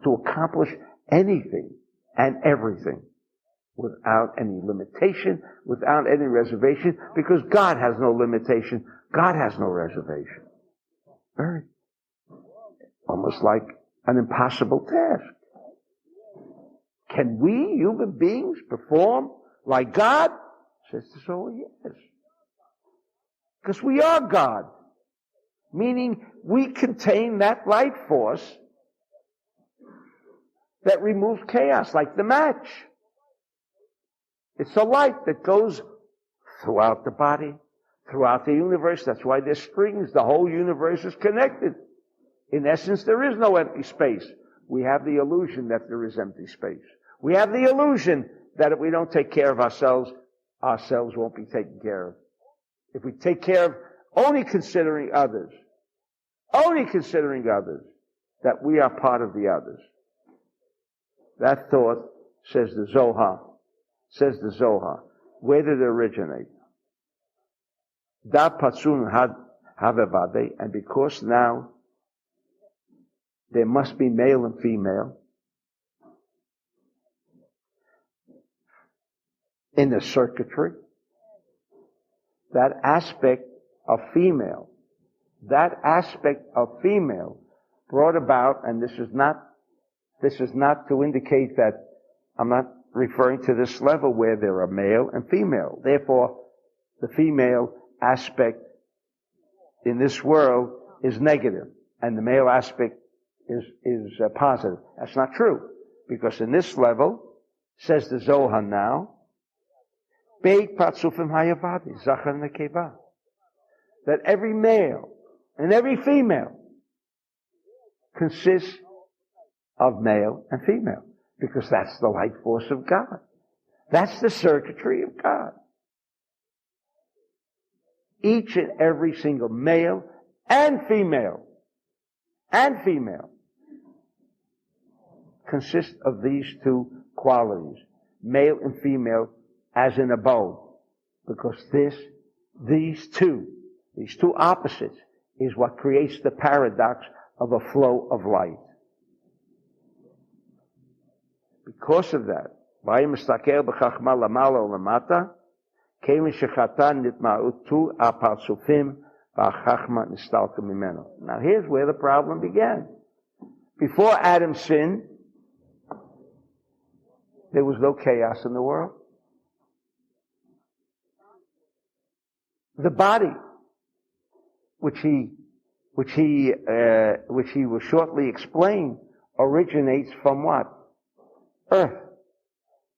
to accomplish anything and everything without any limitation, without any reservation, because God has no limitation, God has no reservation. Very, almost like an impossible task. Can we, human beings, perform like God? Says the Zohar, yes. Because we are God. Meaning we contain that light force that removes chaos, like the match. It's a light that goes throughout the body, throughout the universe. That's why there's strings. The whole universe is connected. In essence, there is no empty space. We have the illusion that there is empty space. We have the illusion that if we don't take care of ourselves, ourselves won't be taken care of. If we take care of only considering others, that we are part of the others. That thought, says the Zohar, where did it originate? Da patsun havevade, and because now there must be male and female in the circuitry, that aspect of female brought about, and this is not to indicate that I'm not referring to this level where there are male and female. Therefore, the female aspect in this world is negative, and the male aspect is positive. That's not true, because in this level, says the Zohar now, Beit Patsufim Hayavadi, Zachar Nekeva, that every male and every female consists of male and female, because that's the light force of God. That's the circuitry of God. Each and every single male and female consists of these two qualities, male and female, as in a bow, because these two opposites is what creates the paradox of a flow of light. Because of that, now here's where the problem began. Before Adam sinned, there was no chaos in the world. The body, which he will shortly explain, originates from what? Earth.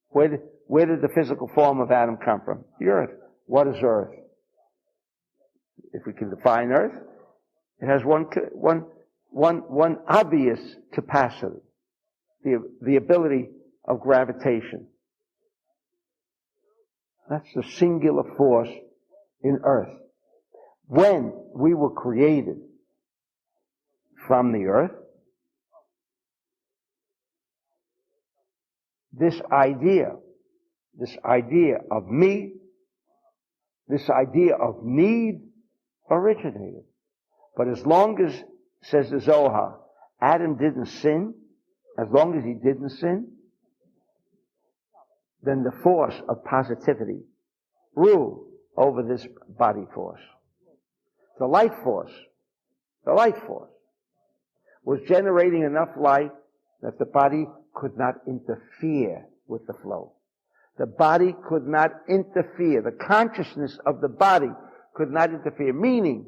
Where did the physical form of Adam come from? The earth. What is earth? If we can define earth, it has one obvious capacity, the ability of gravitation. That's the singular force in earth. When we were created from the earth, this idea of me, this idea of need originated. But as long as, says the Zohar, Adam didn't sin, as long as he didn't sin, then the force of positivity ruled over this body force. The light force was generating enough light that the body could not interfere with the flow. The body could not interfere. The consciousness of the body could not interfere. Meaning,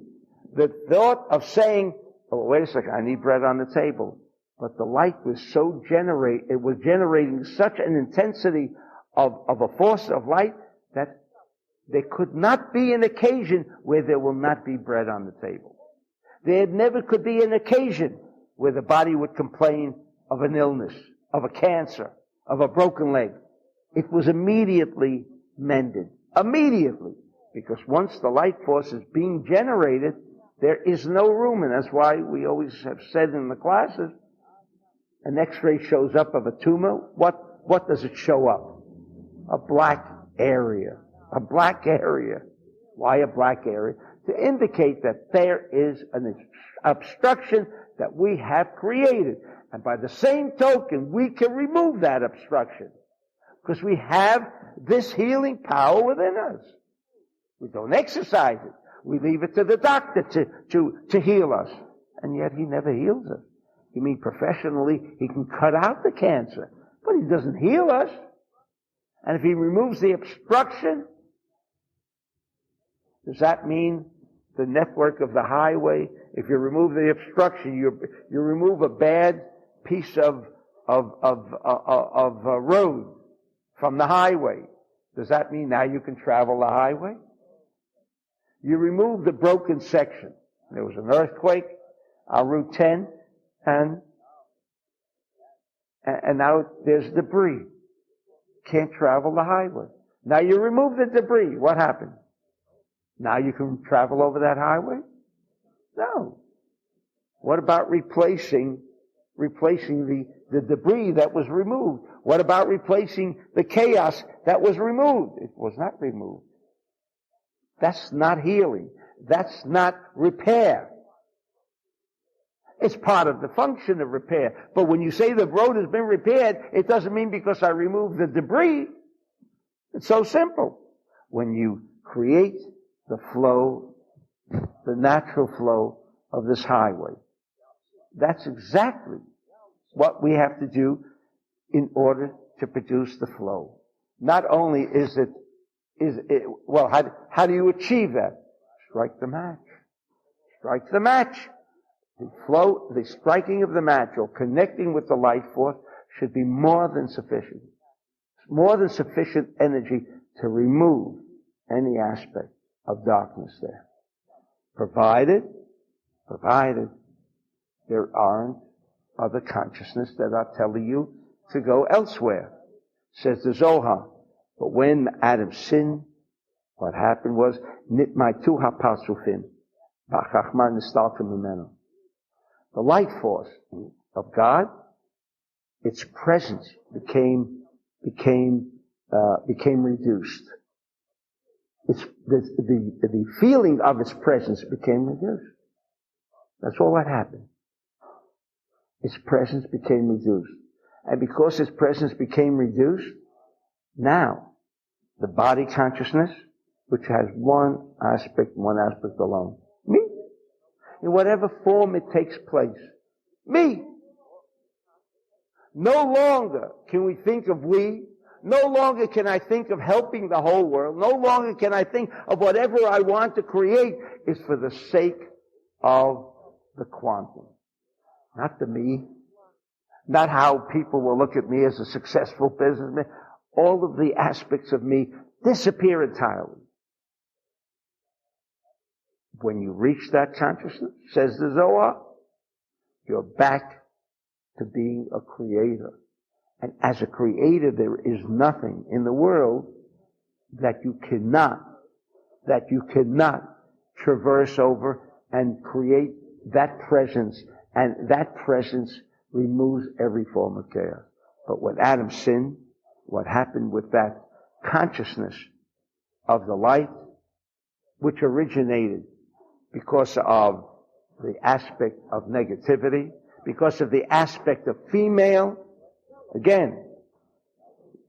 the thought of saying, oh, wait a second, I need bread on the table. But the light was it was generating such an intensity of a force of light that there could not be an occasion where there will not be bread on the table. There never could be an occasion where the body would complain of an illness, of a cancer, of a broken leg. It was immediately mended. Immediately. Because once the light force is being generated, there is no room. And that's why we always have said in the classes, an x-ray shows up of a tumor. What does it show up? A black area. A black area. Why a black area? To indicate that there is an obstruction that we have created. And by the same token, we can remove that obstruction. Because we have this healing power within us. We don't exercise it. We leave it to the doctor to heal us. And yet he never heals us. You mean professionally, he can cut out the cancer, but he doesn't heal us. And if he removes the obstruction, does that mean the network of the highway? If you remove the obstruction, you remove a bad piece of road from the highway. Does that mean now you can travel the highway? You remove the broken section. There was an earthquake on Route 10, and now there's debris. Can't travel the highway. Now you remove the debris. What happened? Now you can travel over that highway? No. What about replacing the debris that was removed? What about replacing the chaos that was removed? It was not removed. That's not healing. That's not repair. It's part of the function of repair. But when you say the road has been repaired, it doesn't mean because I removed the debris. It's so simple. When you create the flow, the natural flow of this highway, that's exactly what we have to do in order to produce the flow. Not only how do you achieve that? Strike the match. Strike the match. The striking of the match or connecting with the light force should be more than sufficient. More than sufficient energy to remove any aspect of darkness there. Provided there aren't other consciousness that are telling you to go elsewhere. Says the Zohar. But when Adam sinned, what happened was, nitmaitu hapasufim, b'chachma nistalka mimenu. The light force of God, its presence became reduced. The feeling of its presence became reduced. That's all that happened. Its presence became reduced. And because its presence became reduced, now the body consciousness, which has one aspect alone, me, in whatever form it takes place, me. No longer can we think of we. No longer can I think of helping the whole world. No longer can I think of whatever I want to create is for the sake of the quantum. Not the me. Not how people will look at me as a successful businessman. All of the aspects of me disappear entirely. When you reach that consciousness, says the Zohar, you're back to being a creator. And as a creator, there is nothing in the world that you cannot traverse over and create that presence, and that presence removes every form of chaos. But when Adam sinned, what happened with that consciousness of the light, which originated because of the aspect of negativity, because of the aspect of female, again,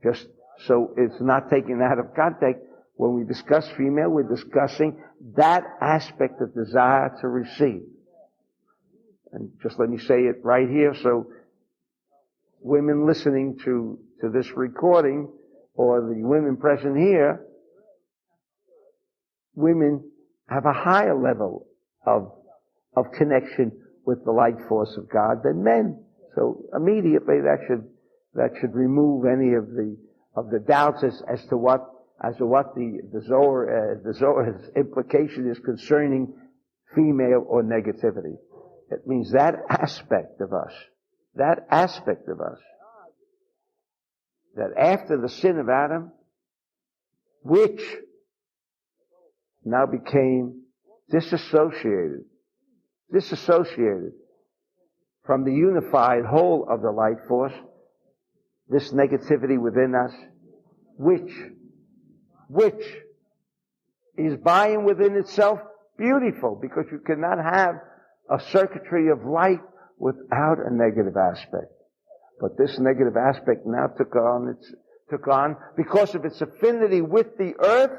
just so it's not taken out of context, when we discuss female, we're discussing that aspect of desire to receive. And just let me say it right here, so women listening to this recording, or the women present here, women have a higher level of connection with the light force of God than men. So immediately that should remove any of the doubts as to what the Zohar's implication is concerning female or negativity. It means that aspect of us, that after the sin of Adam, which now became disassociated from the unified whole of the light force, this negativity within us, which is by and within itself beautiful, because you cannot have a circuitry of light without a negative aspect. But this negative aspect now took on, because of its affinity with the earth,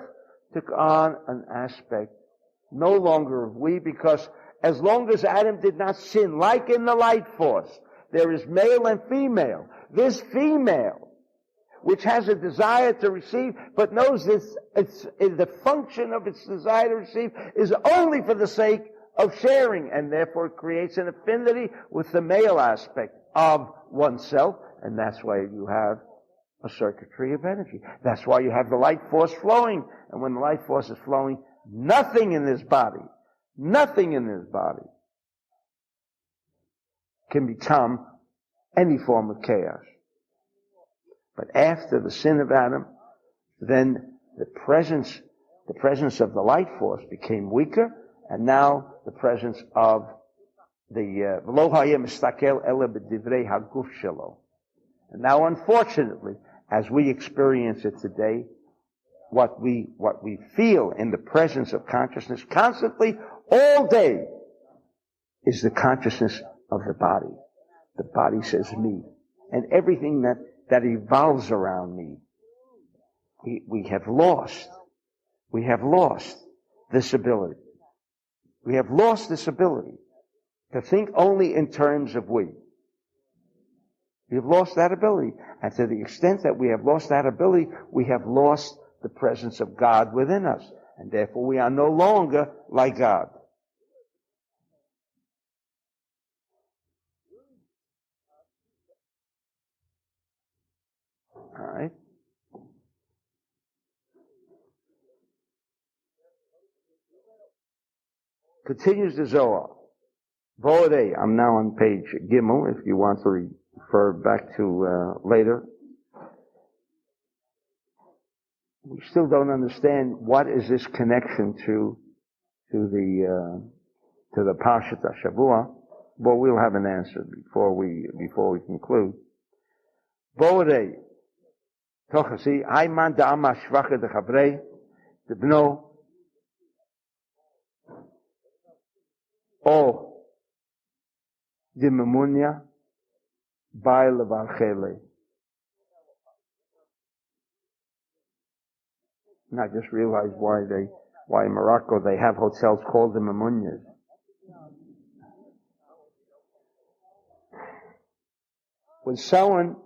took on an aspect no longer of we, because as long as Adam did not sin, like in the light force, there is male and female. This female, which has a desire to receive, but knows the function of its desire to receive is only for the sake of sharing, and therefore it creates an affinity with the male aspect of oneself, and that's why you have a circuitry of energy. That's why you have the light force flowing, and when the light force is flowing, nothing in this body can become any form of chaos. But after the sin of Adam, then the presence of the light force became weaker, and now the presence of the Lo Haya Mistakel Ela B'Divrei Haguf Shelo. And now, unfortunately, as we experience it today, what we feel in the presence of consciousness constantly, all day, is the consciousness of the body. The body says me. And everything that evolves around me. We have lost this ability. We have lost this ability to think only in terms of we. We have lost that ability. And to the extent that we have lost that ability, we have lost the presence of God within us. And therefore we are no longer like God. Alright? Continues the Zohar. Vo'odei. I'm now on page Gimel, if you want to refer back to later. We still don't understand what is this connection to the Parshat Shavua, but we'll have an answer before we conclude. Vo'odei. Tochasi, Ayman da'ama shvacha dechavrei, debno, o dimemunya, bai levarchele. And I just realized why in Morocco they have hotels called the Mamunyas. When someone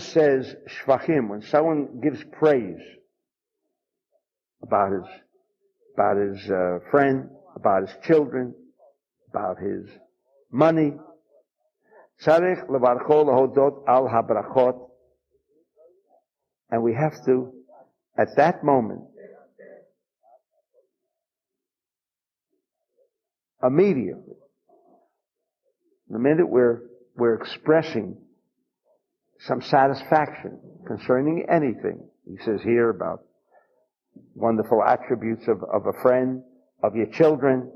says shvachim, when someone gives praise about his friend, about his children, about his money, tzarich levarcho lehodot al habrachot, and we have to, at that moment, immediately, the minute we're expressing some satisfaction concerning anything. He says here about wonderful attributes of a friend, of your children,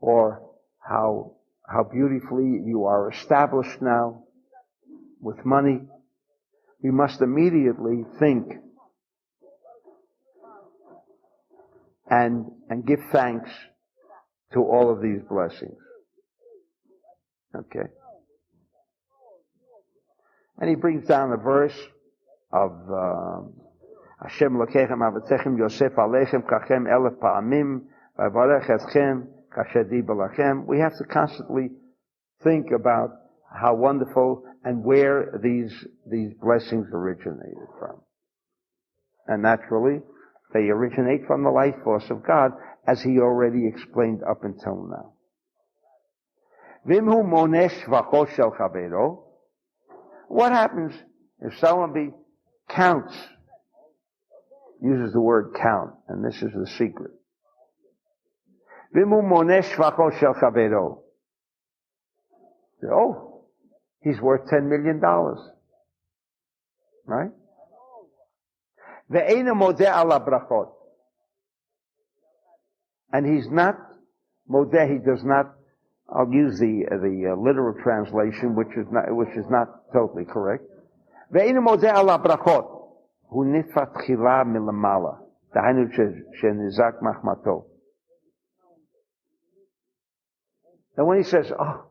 or how beautifully you are established now with money. We must immediately think and give thanks to all of these blessings. Okay. And he brings down a verse of Hashem lokechem avatechem Yosef alechem kachem elef pa'amim v'avarech etchem kashedi balachem. We have to constantly think about how wonderful and where these blessings originated from. And naturally, they originate from the life force of God, as he already explained up until now. Vimhu monesh v'chol shel chavero. What happens if someone counts, uses the word count, and this is the secret. Vimhu monesh v'chol shel chavero. Oh, he's worth $10 million. Right? Ve'ena modeh ala brachot. And he's not modeh, he does not, I'll use the literal translation, which is not totally correct. Ve'ena modeh ala brachot. Hu nitfat tchila milamala. Dahanu shenizak machmato. And when he says, oh,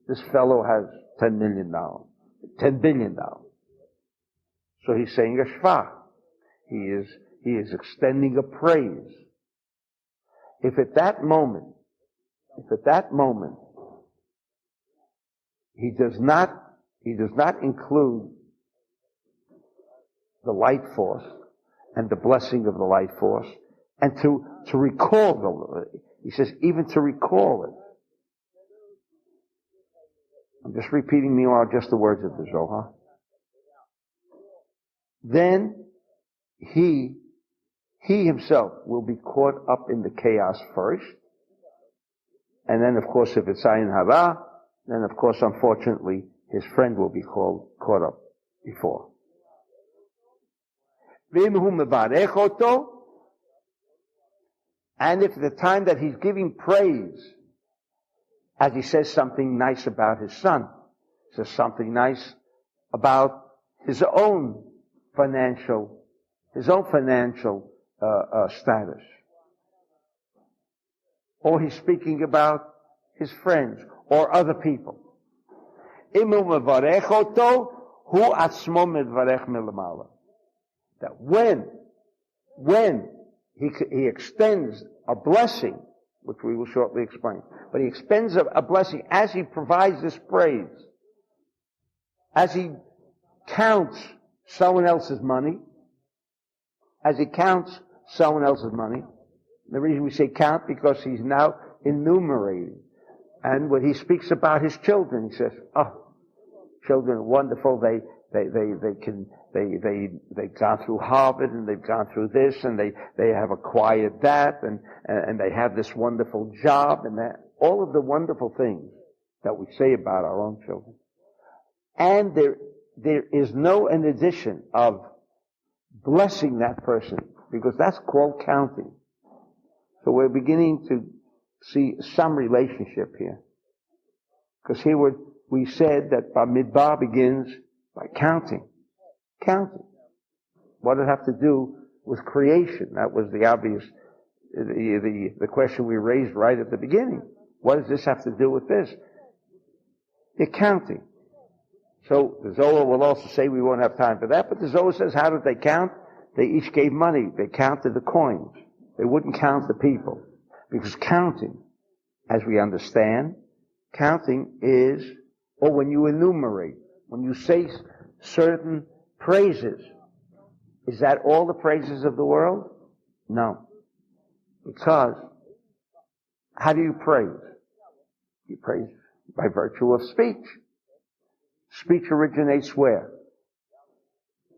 this fellow has $10 million, $10 billion. So he's saying a shvach. He is extending a praise. If at that moment, he does not include the light force and the blessing of the light force, and to recall he says even to recall it. I'm just repeating meanwhile just the words of the Zohar. Then he himself will be caught up in the chaos first. And then, of course, if it's Ayin Hara, then, of course, unfortunately, his friend will be caught up before. And if at the time that he's giving praise, as he says something nice about his son, says something nice about his own financial status, or he's speaking about his friends or other people. That when he extends a blessing, which we will shortly explain, but he extends a blessing as he provides this praise, as he counts someone else's money, The reason we say count, because he's now enumerating. And when he speaks about his children, he says, oh, children are wonderful, they've gone through Harvard, and they've gone through this, and they have acquired that, and they have this wonderful job, and that, all of the wonderful things that we say about our own children. And there is no an addition of blessing that person, because that's called counting. So we're beginning to see some relationship here. Because here we said that Bamidbar begins by counting. Counting. What does it have to do with creation? That was the obvious, the question we raised right at the beginning. What does this have to do with this? They're counting. So the Zohar will also say we won't have time for that, but the Zohar says, how did they count? They each gave money. They counted the coins. They wouldn't count the people. Because counting, as we understand, counting is, or when you enumerate, when you say certain praises, is that all the praises of the world? No. Because, how do you praise? You praise by virtue of speech. Speech originates where?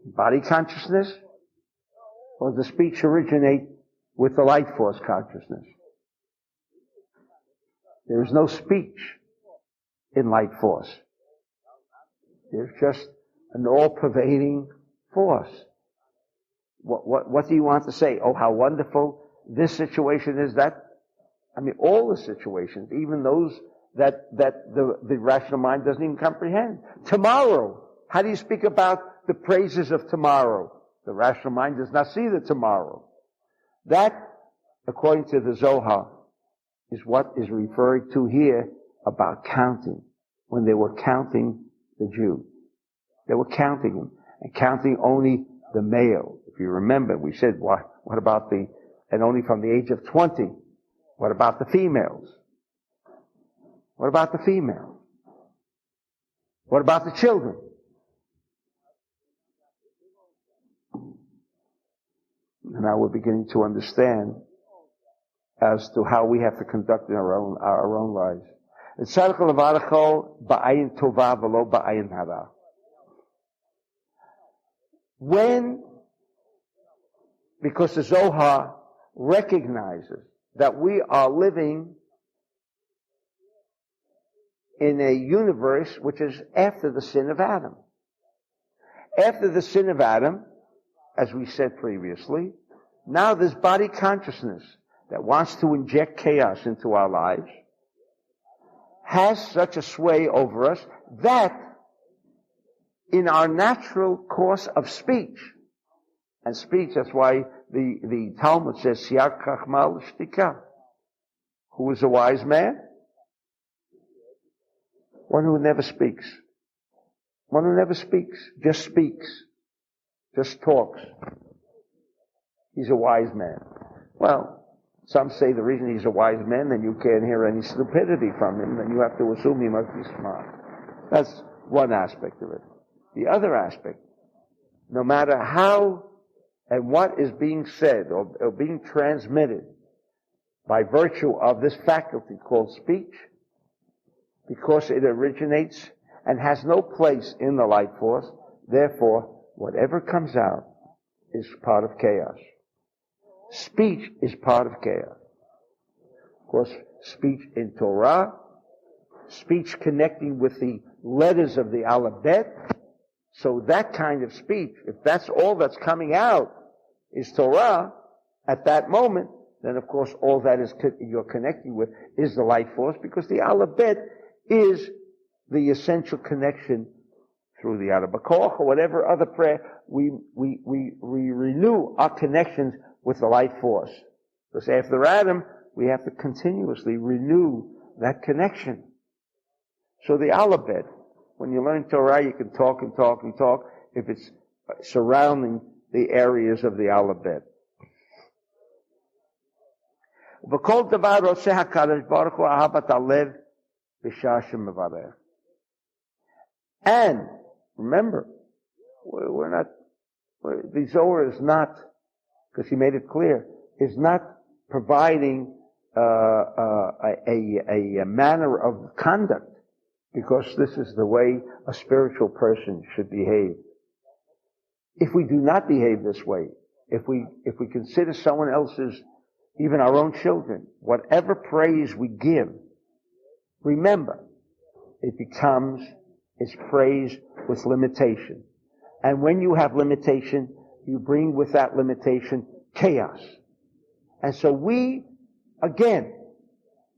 Body consciousness? Or does the speech originate with the light force consciousness? There is no speech in light force. There's just an all-pervading force. What do you want to say? Oh, how wonderful this situation is, that. I mean, all the situations, even those that the rational mind doesn't even comprehend. Tomorrow, how do you speak about the praises of tomorrow? The rational mind does not see the tomorrow. That, according to the Zohar, is what is referred to here about counting. When they were counting the Jew. They were counting him, and counting only the male. If you remember, we said, what about and only from the age of 20. What about the females? What about the females? What about the children? And now we're beginning to understand as to how we have to conduct in our own lives. When, because the Zohar recognizes that we are living in a universe which is after the sin of Adam. After the sin of Adam, as we said previously, now there's body consciousness that wants to inject chaos into our lives, has such a sway over us that in our natural course of speech, and speech, that's why the Talmud says, Siyak Chachmal Shtika. Who is a wise man? One who never speaks. One who never speaks, just talks. He's a wise man. Well, some say the reason he's a wise man, then you can't hear any stupidity from him, then you have to assume he must be smart. That's one aspect of it. The other aspect, no matter how and what is being said or being transmitted by virtue of this faculty called speech, because it originates and has no place in the life force, therefore, whatever comes out is part of chaos. Speech is part of chaos. Of course, speech in Torah, speech connecting with the letters of the alphabet. So that kind of speech, if that's all that's coming out is Torah, at that moment, then of course all that is you're connecting with is the life force, because the alphabet is the essential connection through the Arabakoch or whatever other prayer. We renew our connections with the life force. Because after Adam, we have to continuously renew that connection. So the alphabet, when you learn Torah, you can talk and talk and talk if it's surrounding the areas of the alphabet. And remember, the Zohar is not, because he made it clear, is not providing a manner of conduct, because this is the way a spiritual person should behave. If we do not behave this way, if we consider someone else's, even our own children, whatever praise we give, remember, it's praise with limitation. And when you have limitation, you bring with that limitation chaos. And so we, again,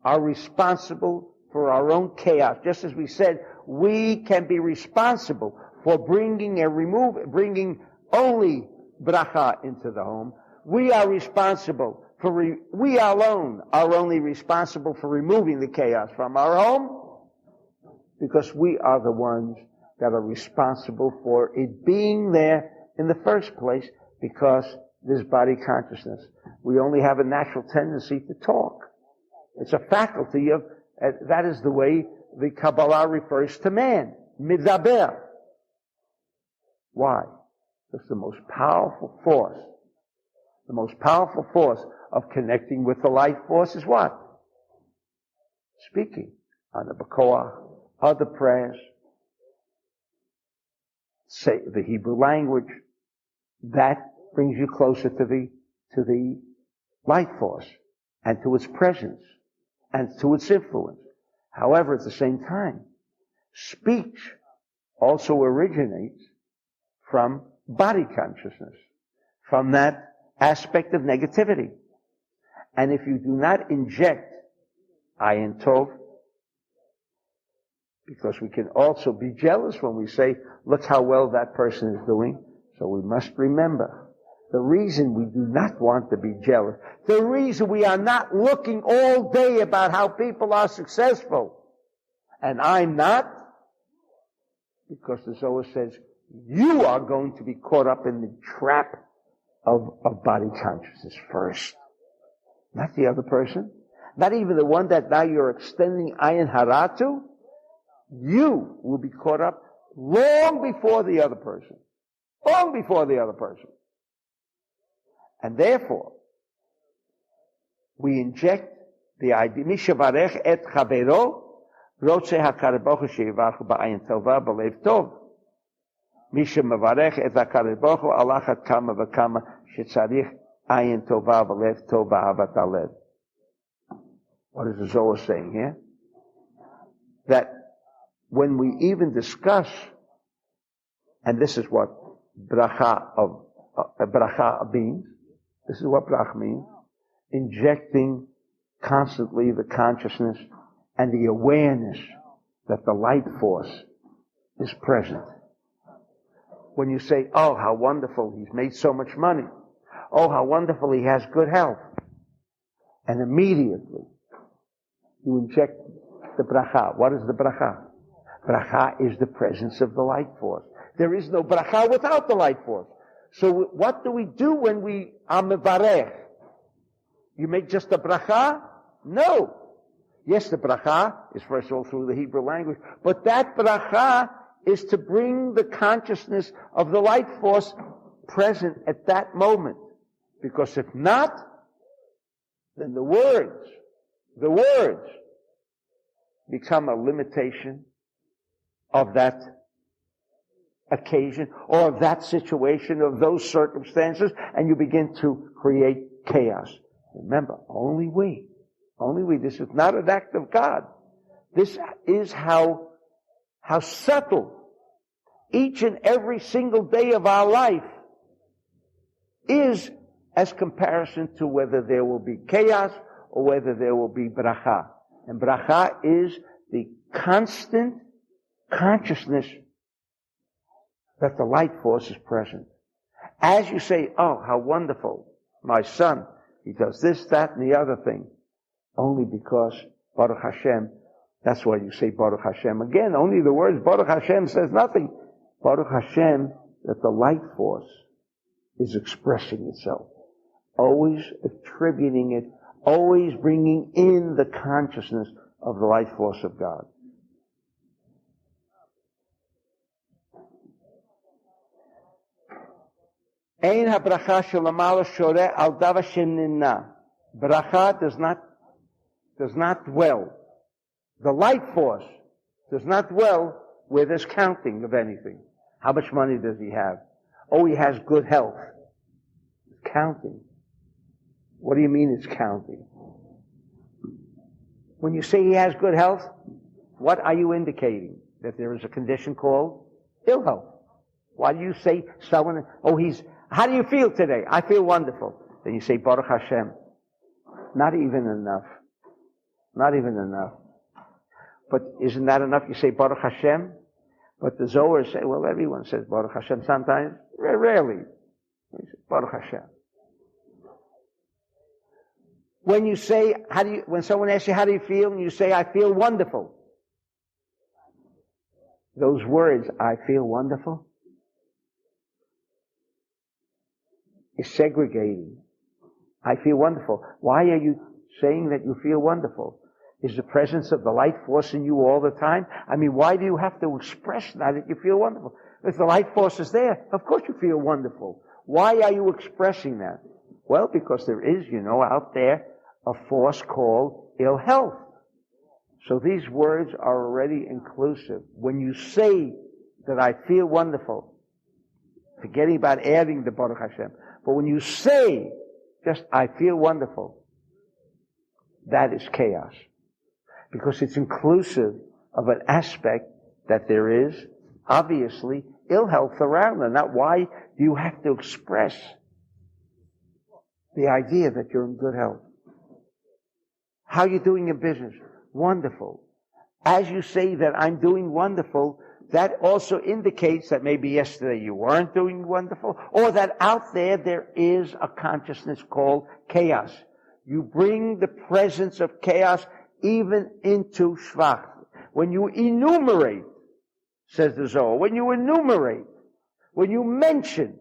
are responsible for our own chaos. Just as we said, we can be responsible for bringing only bracha into the home. We are responsible we alone are only responsible for removing the chaos from our home, because we are the ones that are responsible for it being there in the first place, because there's body consciousness. We only have a natural tendency to talk. It's a faculty of, that is the way the Kabbalah refers to man. Midaber. Why? Because the most powerful force of connecting with the life force is what? Speaking. Anabakoah, other prayers, say the Hebrew language, that brings you closer to the life force and to its presence and to its influence. However, at the same time, speech also originates from body consciousness, from that aspect of negativity. And if you do not inject ayin tov, because we can also be jealous when we say, look how well that person is doing. So we must remember, the reason we do not want to be jealous, the reason we are not looking all day about how people are successful, and I'm not, because the Zohar says, you are going to be caught up in the trap of body consciousness first. Not the other person. Not even the one that now you're extending ayin hara to. You will be caught up long before the other person. Long before the other person. And therefore, we inject the idea, Mishavarech et chavero, רוצה הקדוש ברוך הוא שיברך בעין טובה בלב טוב. מי שמברך את הקדוש ברוך הוא על אחת כמה וכמה שצריך עין טובה ולב טוב באהבת הלב. What is the Zohar saying here? That when we even discuss, and this is what bracha means, this is what bracha means, injecting constantly the consciousness and the awareness that the light force is present. When you say, oh, how wonderful, he's made so much money. Oh, how wonderful, he has good health. And immediately, you inject the bracha. What is the bracha? Bracha is the presence of the light force. There is no bracha without the light force. So what do we do when we are mevarech? You make just a bracha? No. Yes, the bracha is first of all through the Hebrew language, but that bracha is to bring the consciousness of the light force present at that moment. Because if not, then the words become a limitation of that occasion or of that situation, of those circumstances, and you begin to create chaos. Remember, only we, this is not an act of God. This is how subtle each and every single day of our life is as comparison to whether there will be chaos or whether there will be bracha. And bracha is the constant consciousness that the light force is present. As you say, oh, how wonderful, my son, he does this, that, and the other thing. Only because, Baruch Hashem, that's why you say Baruch Hashem. Again, only the words Baruch Hashem says nothing. Baruch Hashem, that the light force is expressing itself. Always attributing it, always bringing in the consciousness of the light force of God. Ein habracha shelamala shoreh al davar shenina. Bracha does not dwell. The light force does not dwell where there's counting of anything. How much money does he have? Oh, he has good health. Counting. What do you mean it's counting? When you say he has good health, what are you indicating? That there is a condition called ill health. Why do you say someone, how do you feel today? I feel wonderful. Then you say Baruch Hashem. Not even enough. Not even enough. But isn't that enough? You say Baruch Hashem. But the Zohar say, well, everyone says Baruch Hashem sometimes. Rarely. Baruch Hashem. When you say, when someone asks you, how do you feel? And you say, I feel wonderful. Those words, I feel wonderful, is segregating. I feel wonderful. Why are you saying that you feel wonderful? Is the presence of the light force in you all the time? I mean, why do you have to express that you feel wonderful? If the light force is there, of course you feel wonderful. Why are you expressing that? Well, because there is, out there, a force called ill health. So these words are already inclusive. When you say that I feel wonderful, forgetting about adding the Baruch Hashem, but when you say just I feel wonderful, that is chaos. Because it's inclusive of an aspect that there is obviously ill health around them. Not why do you have to express the idea that you're in good health. How are you doing in business? Wonderful. As you say that I'm doing wonderful, that also indicates that maybe yesterday you weren't doing wonderful, or that out there is a consciousness called chaos. You bring the presence of chaos even into Shvach. When you enumerate, says the Zohar, when you mention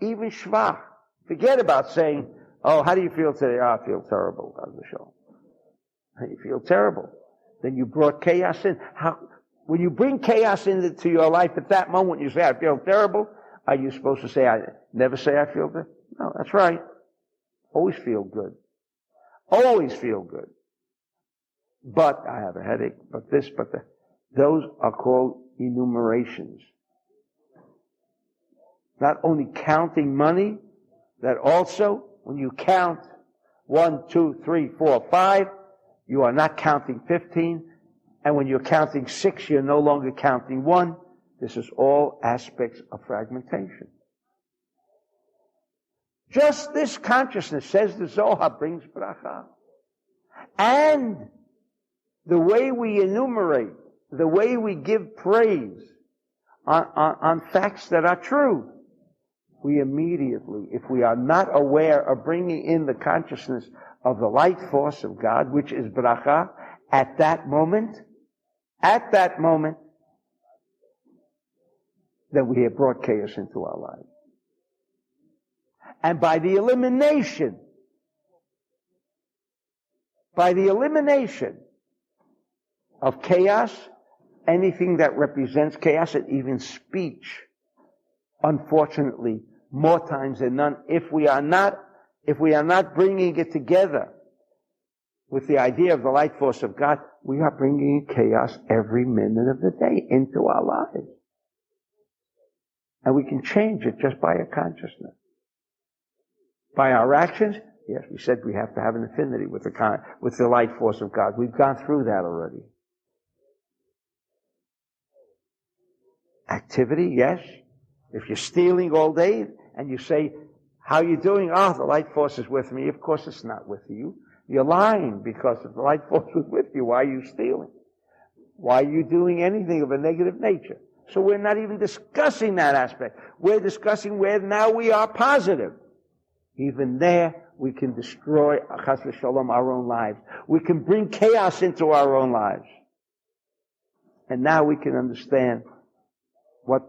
even Shvach, forget about saying, oh, how do you feel today? Oh, I feel terrible, on the show. You feel terrible. Then you brought chaos in. When you bring chaos into your life at that moment, you say, I feel terrible. Are you supposed to say, never say I feel good? No, that's right. Always feel good. Always feel good. but I have a headache, but this, but that. Those are called enumerations. Not only counting money, that also, when you count 1, 2, 3, 4, 5, you are not counting 15. And when you're counting 6, you're no longer counting 1. This is all aspects of fragmentation. Just this consciousness, says the Zohar, brings bracha. And the way we enumerate, the way we give praise on facts that are true, we immediately, if we are not aware of bringing in the consciousness of the light force of God, which is bracha, at that moment, then we have brought chaos into our lives. And by the elimination of chaos, anything that represents chaos, and even speech, unfortunately, more times than none, if we are not bringing it together with the idea of the light force of God, we are bringing chaos every minute of the day into our lives. And we can change it just by a consciousness. By our actions, yes, we said we have to have an affinity with the light force of God. We've gone through that already. Activity, yes. If you're stealing all day and you say, how are you doing? Oh, the light force is with me. Of course it's not with you. You're lying, because if the light force was with you, why are you stealing? Why are you doing anything of a negative nature? So we're not even discussing that aspect. We're discussing where now we are positive. Even there, we can destroy, chas v'shalom, our own lives. We can bring chaos into our own lives. And now we can understand what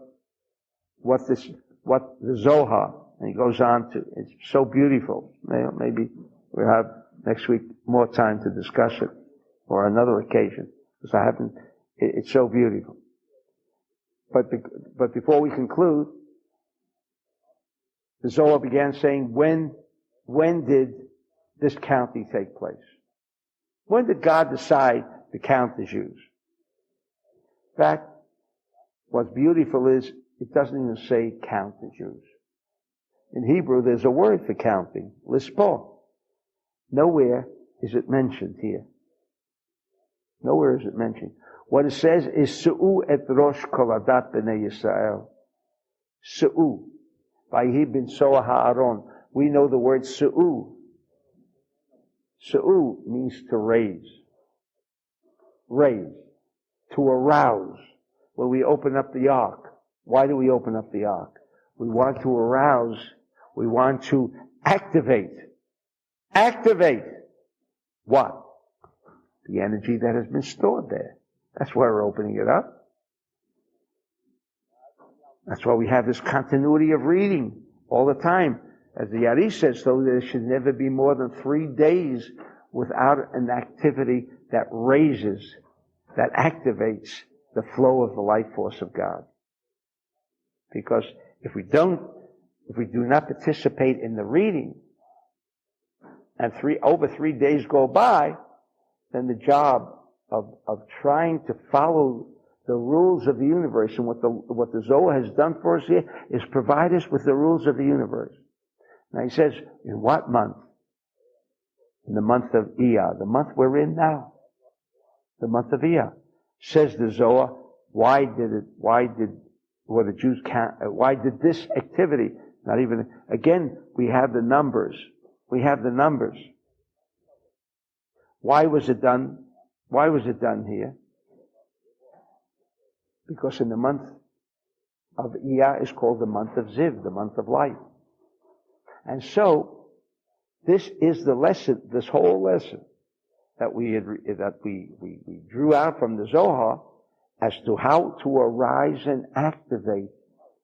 the Zohar, and he goes on to, it's so beautiful. Maybe we'll have next week more time to discuss it, or another occasion, because it's so beautiful. But before we conclude, the Zohar began saying, when did this counting take place? When did God decide to count the Jews? In fact, what's beautiful is, it doesn't even say count the Jews. In Hebrew, there's a word for counting, lispor. Nowhere is it mentioned here. Nowhere is it mentioned. What it says is, Su'u et rosh kol adat b'nei Yisrael. Su'u. Vayhi bin soah ha'aron. We know the word su'u. Su'u means to raise. Raise. To arouse. When we open up the ark. Why do we open up the ark? We want to arouse. We want to activate. Activate. What? The energy that has been stored there. That's why we're opening it up. That's why we have this continuity of reading all the time. As the Yari says, though, there should never be more than 3 days without an activity that raises, that activates the flow of the light force of God. Because if we do not participate in the reading, and over 3 days go by, then the job of trying to follow the rules of the universe, and what the Zohar has done for us here is provide us with the rules of the universe. Now he says, in what month? In the month of Iyar, the month we're in now. The month of Iyar. Says the Zohar, why did this activity, not even, again, we have the numbers. Why was it done? Why was it done here? Because in the month of Iyar is called the month of Ziv, the month of light. And so, this is the lesson, this whole lesson that we drew out from the Zohar as to how to arise and activate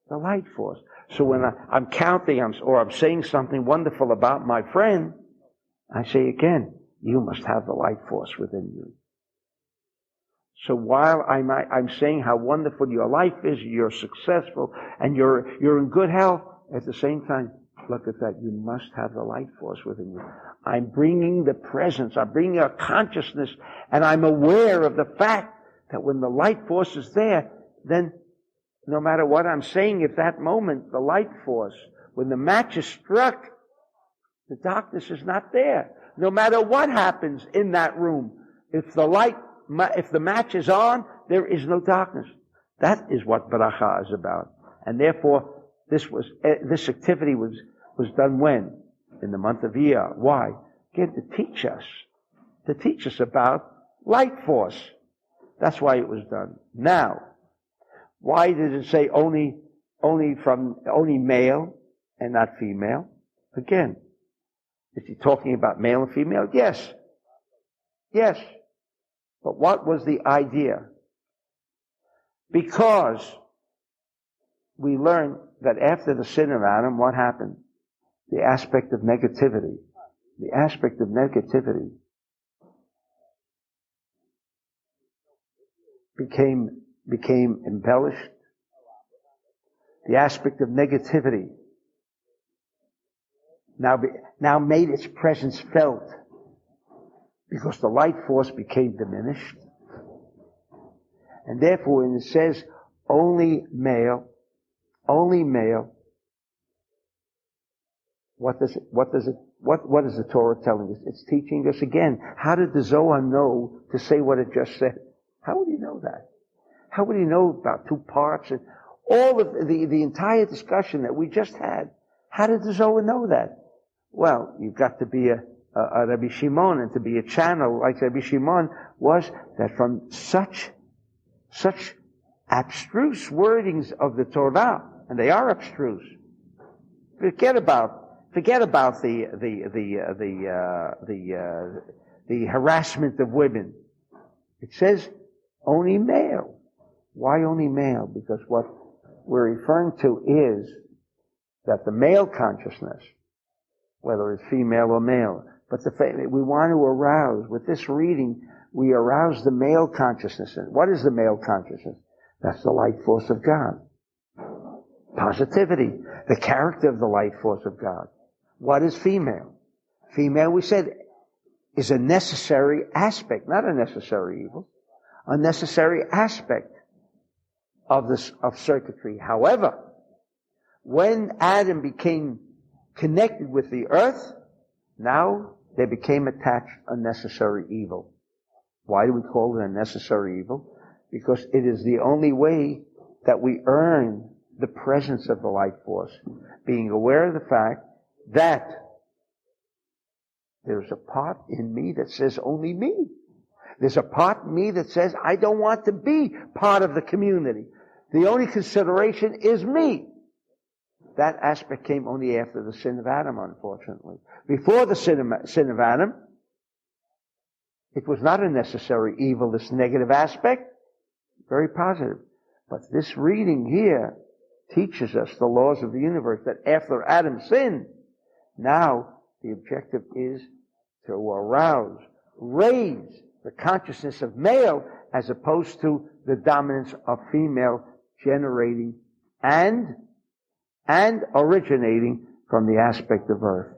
the light force. So when I'm counting, or I'm saying something wonderful about my friend, I say again, you must have the light force within you. So while I'm saying how wonderful your life is, you're successful, and you're in good health, at the same time, look at that, you must have the light force within you. I'm bringing the presence, I'm bringing a consciousness, and I'm aware of the fact that when the light force is there, then no matter what I'm saying at that moment, the light force, when the match is struck, the darkness is not there. No matter what happens in that room, if the match is on, there is no darkness. That is what Baracha is about. And therefore, this activity was done when? In the month of Iyar. Why? Again, to teach us about light force. That's why it was done. Now, why did it say only male and not female? Again, is he talking about male and female? Yes. Yes. But what was the idea? Because we learned that after the sin of Adam, what happened? The aspect of negativity. The aspect of negativity became embellished. The aspect of negativity now made its presence felt because the light force became diminished. And therefore, when it says only male, what is the Torah telling us? It's teaching us again. How did the Zohar know to say what it just said? How would he know that? How would he know about two parts and all of the entire discussion that we just had? How did the Zohar know that? Well, you've got to be a Rabbi Shimon, and to be a channel like Rabbi Shimon was that from such abstruse wordings of the Torah, and they are abstruse. Forget about the harassment of women. It says only male. Why only male? Because what we're referring to is that the male consciousness, whether it's female or male, but we want to arouse, with this reading, we arouse the male consciousness. And what is the male consciousness? That's the light force of God. Positivity, the character of the light force of God. What is female? Female, we said, is a necessary aspect, not a necessary evil, a necessary aspect of circuitry. However, when Adam became connected with the earth, now there became attached a necessary evil. Why do we call it a necessary evil? Because it is the only way that we earn the presence of the light force, being aware of the fact that there's a part in me that says only me. There's a part in me that says I don't want to be part of the community. The only consideration is me. That aspect came only after the sin of Adam, unfortunately. Before the sin of Adam, it was not a necessary evil, this negative aspect. Very positive. But this reading here teaches us the laws of the universe, that after Adam sinned, now the objective is to arouse, raise the consciousness of male as opposed to the dominance of female, generating and originating from the aspect of earth.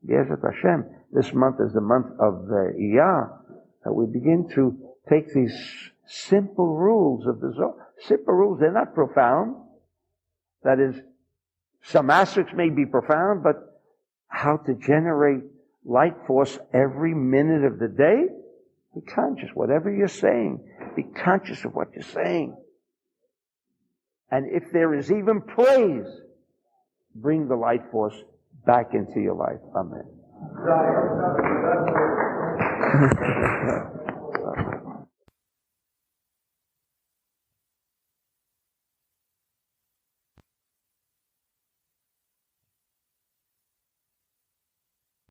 Yezat Hashem, this month is the month of Iyar, that we begin to take these simple rules of the Zohar. Simple rules, they're not profound. That is, some aspects may be profound, but how to generate light force every minute of the day? Be conscious. Whatever you're saying, be conscious of what you're saying. And if there is even praise, bring the light force back into your life. Amen.